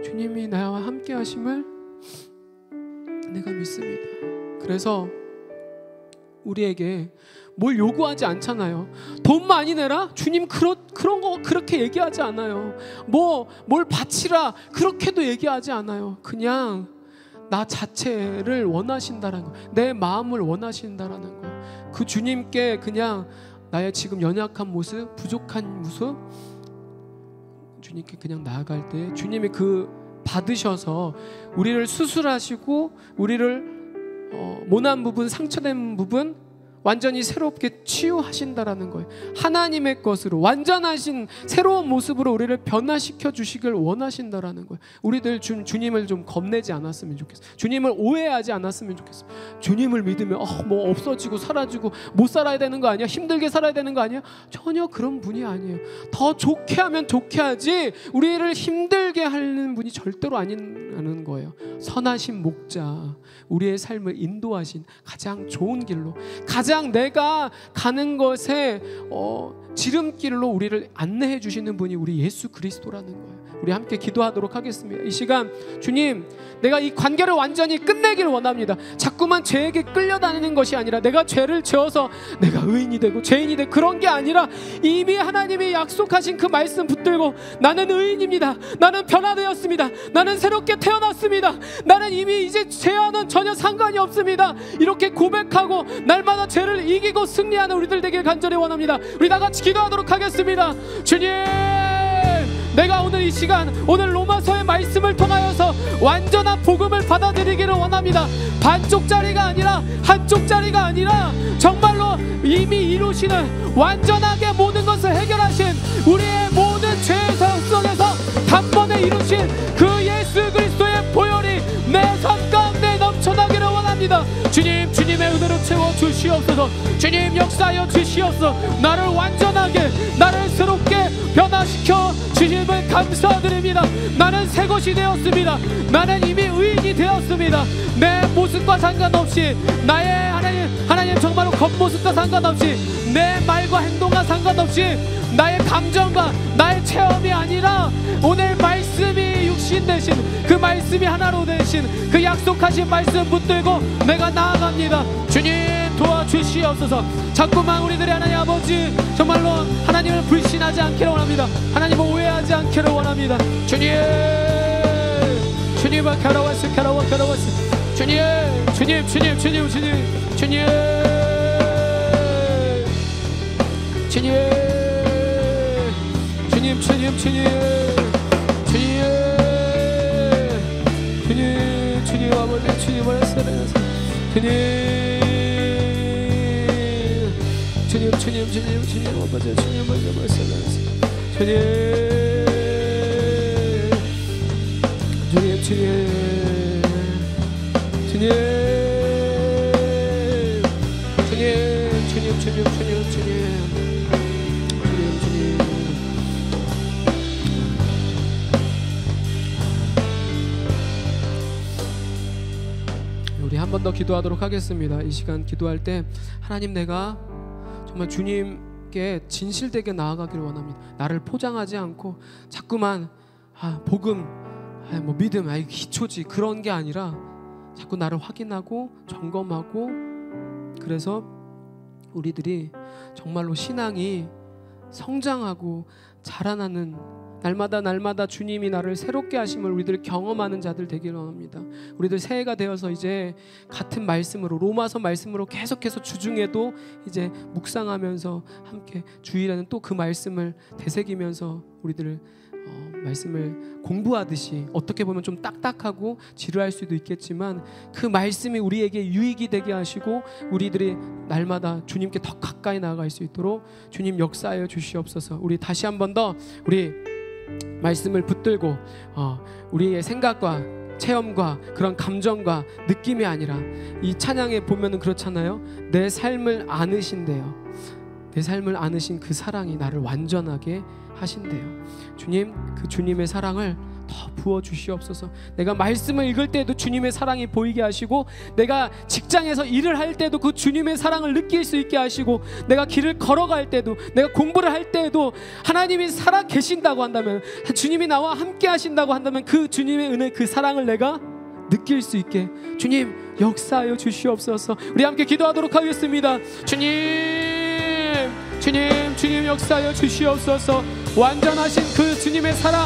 Speaker 1: 주님이 나와 함께 하심을 내가 믿습니다. 그래서 우리에게 뭘 요구하지 않잖아요. 돈 많이 내라? 주님 그런 거 그렇게 얘기하지 않아요. 뭘 바치라? 그렇게도 얘기하지 않아요. 그냥 나 자체를 원하신다라는 거, 내 마음을 원하신다라는 거. 그 주님께 그냥 나의 지금 연약한 모습, 부족한 모습 주님께 그냥 나아갈 때 주님이 그 받으셔서 우리를 수술하시고 우리를 모난 부분, 상처된 부분 완전히 새롭게 치유하신다라는 거예요. 하나님의 것으로 완전하신 새로운 모습으로 우리를 변화시켜 주시길 원하신다라는 거예요. 우리들 주님을 좀 겁내지 않았으면 좋겠어요. 주님을 오해하지 않았으면 좋겠어요. 주님을 믿으면 뭐 없어지고 사라지고 못 살아야 되는 거 아니야? 힘들게 살아야 되는 거 아니야? 전혀 그런 분이 아니에요. 더 좋게 하면 좋게 하지 우리를 힘들게 하는 분이 절대로 아니라는 거예요. 선하신 목자, 우리의 삶을 인도하신 가장 좋은 길로, 가장 내가 가는 것에 지름길로 우리를 안내해 주시는 분이 우리 예수 그리스도라는 거예요. 우리 함께 기도하도록 하겠습니다. 이 시간 주님, 내가 이 관계를 완전히 끝내기를 원합니다. 자꾸만 죄에게 끌려다니는 것이 아니라 내가 죄를 지어서 내가 의인이 되고 죄인이 되고 그런 게 아니라 이미 하나님이 약속하신 그 말씀 붙들고 나는 의인입니다. 나는 변화되었습니다. 나는 새롭게 태어났습니다. 나는 이미 이제 죄와는 전혀 상관이 없습니다. 이렇게 고백하고 날마다 죄를 이기고 승리하는 우리들 되길 간절히 원합니다. 우리 다 같이 기도하도록 하겠습니다. 주님, 내가 오늘 이 시간 오늘 로마서의 말씀을 통하여서 완전한 복음을 받아들이기를 원합니다. 반쪽짜리가 아니라 한쪽짜리가 아니라 정말로 이미 이루시는 완전하게 모든 것을 해결하신 우리의 모든 죄의 속에서 단번에 이루신 그 예수 그리스도의 보혈이 내 삶 가운데 넘쳐나기를 원합니다. 주님, 주님의 은혜로 채워주시옵소서. 주님, 역사하여 주시옵소서. 나를 완전하게, 나를 새롭게 변화시켜 주님을 감사드립니다. 나는 새 것이 되었습니다. 나는 이미 의인이 되었습니다. 내 모습과 상관없이, 나의 하나님 정말로 겉모습과 상관없이, 내 말과 행동과 상관없이, 나의 감정과 나의 체험이 아니라 오늘 말씀이 육신 되신 그 말씀이 하나로 되신 그 약속하신 말씀 붙들고 내가 나아갑니다. 주님, 도와주시옵소서. 자꾸만 우리들의 하나님 아버지 정말로 하나님을 불신하지 않기를 원합니다. 하나님을 오해하지 않기를 원합니다. 주님, 주님을 겨뤄왔어. 주님, 주님, 주님, 주님, 주님, 주님, 주님, 주님, 주님, 주님, 주님, 주님 아버지, 주님을 사랑하세요. 주님, 주님, 주님, 주님 아버지, 주님을 사랑하세요. 주님, 주님, 주님, 주님, 주님, 주님, 주님, 주님, 주님. 우리 한 번 더 기도하도록 하겠습니다. 이 시간 기도할 때 하나님, 내가 정말 주님께 진실되게 나아가기를 원합니다. 나를 포장하지 않고 자꾸만 복음, 뭐 믿음, 기초지 그런 게 아니라 자꾸 나를 확인하고 점검하고, 그래서 우리들이 정말로 신앙이 성장하고 자라나는 날마다 주님이 나를 새롭게 하심을 우리들 경험하는 자들 되기를 원합니다. 우리들 새해가 되어서 이제 같은 말씀으로, 로마서 말씀으로 계속해서 주중에도 이제 묵상하면서 함께 주일에는 또 그 말씀을 되새기면서 우리들을 말씀을 공부하듯이 어떻게 보면 좀 딱딱하고 지루할 수도 있겠지만 그 말씀이 우리에게 유익이 되게 하시고 우리들이 날마다 주님께 더 가까이 나아갈 수 있도록 주님 역사하여 주시옵소서. 우리 다시 한 번 더 우리 말씀을 붙들고 우리의 생각과 체험과 그런 감정과 느낌이 아니라 이 찬양에 보면은 그렇잖아요. 내 삶을 안으신대요. 내 삶을 안으신 그 사랑이 나를 완전하게 하신대요. 주님, 그 주님의 사랑을 더 부어주시옵소서. 내가 말씀을 읽을 때도 주님의 사랑이 보이게 하시고 내가 직장에서 일을 할 때도 그 주님의 사랑을 느낄 수 있게 하시고 내가 길을 걸어갈 때도 내가 공부를 할 때도 하나님이 살아 계신다고 한다면 주님이 나와 함께 하신다고 한다면 그 주님의 은혜 그 사랑을 내가 느낄 수 있게 주님 역사하여 주시옵소서. 우리 함께 기도하도록 하겠습니다. 주님 역사하여 주시옵소서. 완전하신 그 주님의 사랑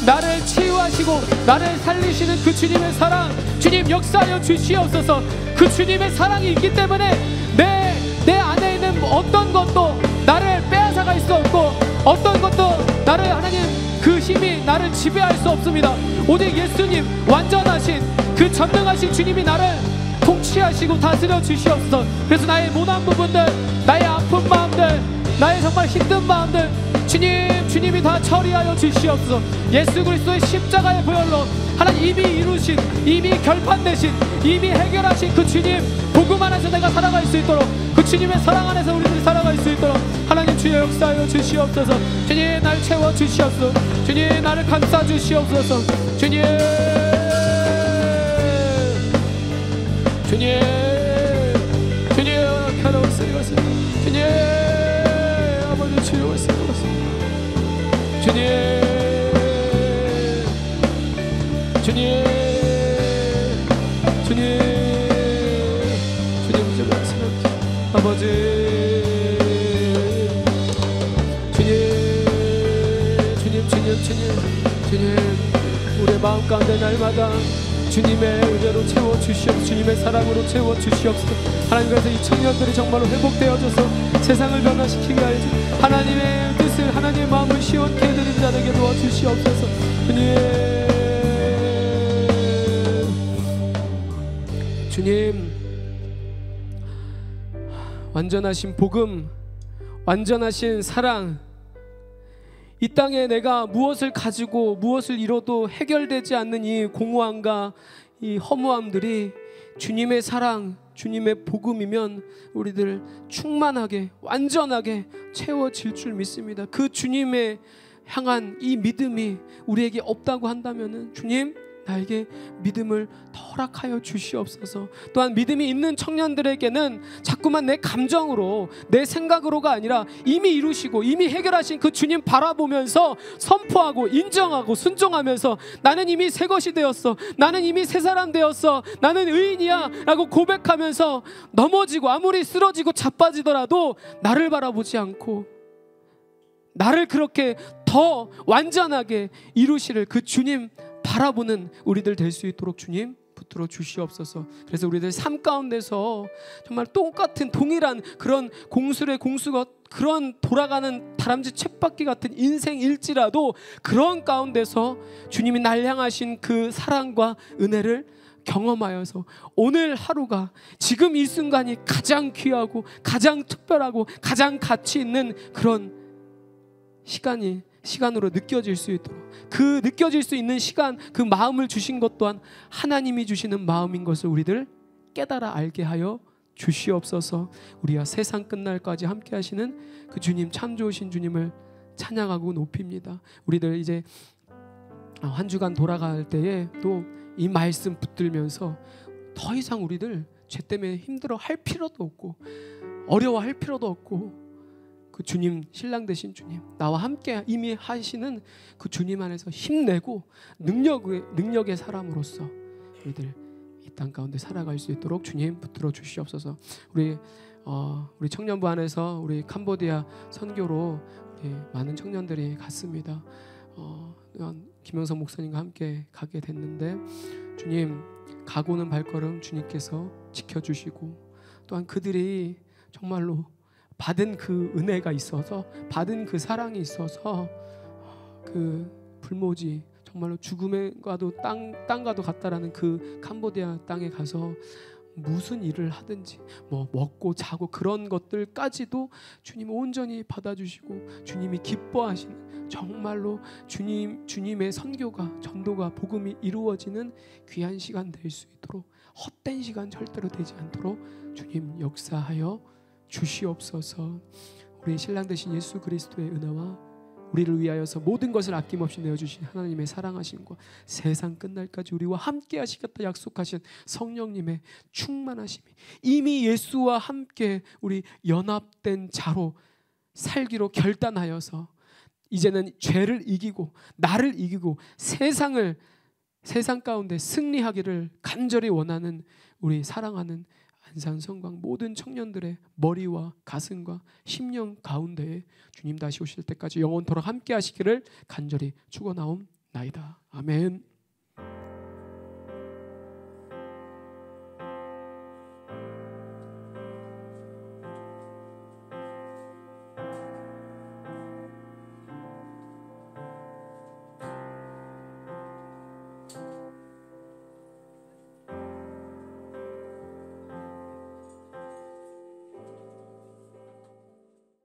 Speaker 1: 나를 치유하시고 나를 살리시는 그 주님의 사랑 주님 역사하여 주시옵소서. 그 주님의 사랑이 있기 때문에 내 안에 있는 어떤 것도 나를 빼앗아갈 수 없고 어떤 것도 나를 하나님 그 힘이 나를 지배할 수 없습니다. 오직 예수님 완전하신 그 전능하신 주님이 나를 통치하시고 다스려 주시옵소서. 그래서 나의 모난 부분들 나의 아픈 마음들 나의 정말 힘든 마음들 주님이 다 처리하여 주시옵소서. 예수 그리스도의 십자가의 보혈로 하나님 이미 이루신 이미 결판되신 이미 해결하신 그 주님 복음 안에서 내가 살아갈 수 있도록 그 주님의 사랑 안에서 우리들이 살아갈 수 있도록 하나님 주의 역사하여 주시옵소서. 주님 나를 채워 주시옵소서. 주님 나를 감싸 주시옵소서. 주님 가라오세요. 주님 아버지 치료하세요. 주님 좀 말씀하세요. 아버지 주님 우리의 마음 가운데 날마다 주님의 은혜로 채워주시옵소서. 주님의 사랑으로 채워주시옵소서. 하나님 그래서 이 청년들이 정말로 회복되어져서 세상을 변화시키게 하여주 하나님의 뜻을 하나님의 마음을 시원케 해드린 자에게 도와주시옵소서. 주님 완전하신 복음 완전하신 사랑 이 땅에 내가 무엇을 가지고 무엇을 이뤄도 해결되지 않는 이 공허함과 이 허무함들이 주님의 사랑, 주님의 복음이면 우리들 충만하게 완전하게 채워질 줄 믿습니다. 그 주님의 향한 이 믿음이 우리에게 없다고 한다면은 주님 나에게 믿음을 더 허락하여 주시옵소서. 또한 믿음이 있는 청년들에게는 자꾸만 내 감정으로 내 생각으로가 아니라 이미 이루시고 이미 해결하신 그 주님 바라보면서 선포하고 인정하고 순종하면서 나는 이미 새 것이 되었어, 나는 이미 새 사람 되었어, 나는 의인이야 라고 고백하면서 넘어지고 아무리 쓰러지고 자빠지더라도 나를 바라보지 않고 나를 그렇게 더 완전하게 이루시를 그 주님 바라보는 우리들 될 수 있도록 주님 붙들어 주시옵소서. 그래서 우리들 삶 가운데서 정말 똑같은 동일한 그런 공수의 공수가 그런 돌아가는 다람쥐 쳇바퀴 같은 인생일지라도 그런 가운데서 주님이 날 향하신 그 사랑과 은혜를 경험하여서 오늘 하루가 지금 이 순간이 가장 귀하고 가장 특별하고 가장 가치 있는 그런 시간으로 느껴질 수 있도록 그 느껴질 수 있는 시간 그 마음을 주신 것 또한 하나님이 주시는 마음인 것을 우리들 깨달아 알게 하여 주시옵소서. 우리가 세상 끝날까지 함께 하시는 그 주님 참 좋으신 주님을 찬양하고 높입니다. 우리들 이제 한 주간 돌아갈 때에 또 이 말씀 붙들면서 더 이상 우리들 죄 때문에 힘들어 할 필요도 없고 어려워할 필요도 없고 그 주님 신랑 되신 주님 나와 함께 이미 하시는 그 주님 안에서 힘내고 능력의 사람으로서 우리들 이 땅 가운데 살아갈 수 있도록 주님 붙들어 주시옵소서. 우리 청년부 안에서 우리 캄보디아 선교로 우리 많은 청년들이 갔습니다. 김영석 목사님과 함께 가게 됐는데 주님 가고는 발걸음 주님께서 지켜주시고 또한 그들이 정말로 받은 그 은혜가 있어서 받은 그 사랑이 있어서 그 불모지 정말로 죽음과도 땅과도 같다라는 그 캄보디아 땅에 가서 무슨 일을 하든지 뭐 먹고 자고 그런 것들까지도 주님 온전히 받아주시고 주님이 기뻐하시는 정말로 주님의 선교가 전도가 복음이 이루어지는 귀한 시간 될 수 있도록 헛된 시간 절대로 되지 않도록 주님 역사하여 주시옵소서. 우리 신랑 되신 예수 그리스도의 은혜와 우리를 위하여서 모든 것을 아낌없이 내어주신 하나님의 사랑하심과 세상 끝날까지 우리와 함께 하시겠다 약속하신 성령님의 충만하심이 이미 예수와 함께 우리 연합된 자로 살기로 결단하여서 이제는 죄를 이기고 나를 이기고 세상 가운데 승리하기를 간절히 원하는 우리 사랑하는 안산성광 모든 청년들의 머리와 가슴과 심령 가운데에 주님 다시 오실 때까지 영원토록 함께 하시기를 간절히 축원하옵나이다. 아멘.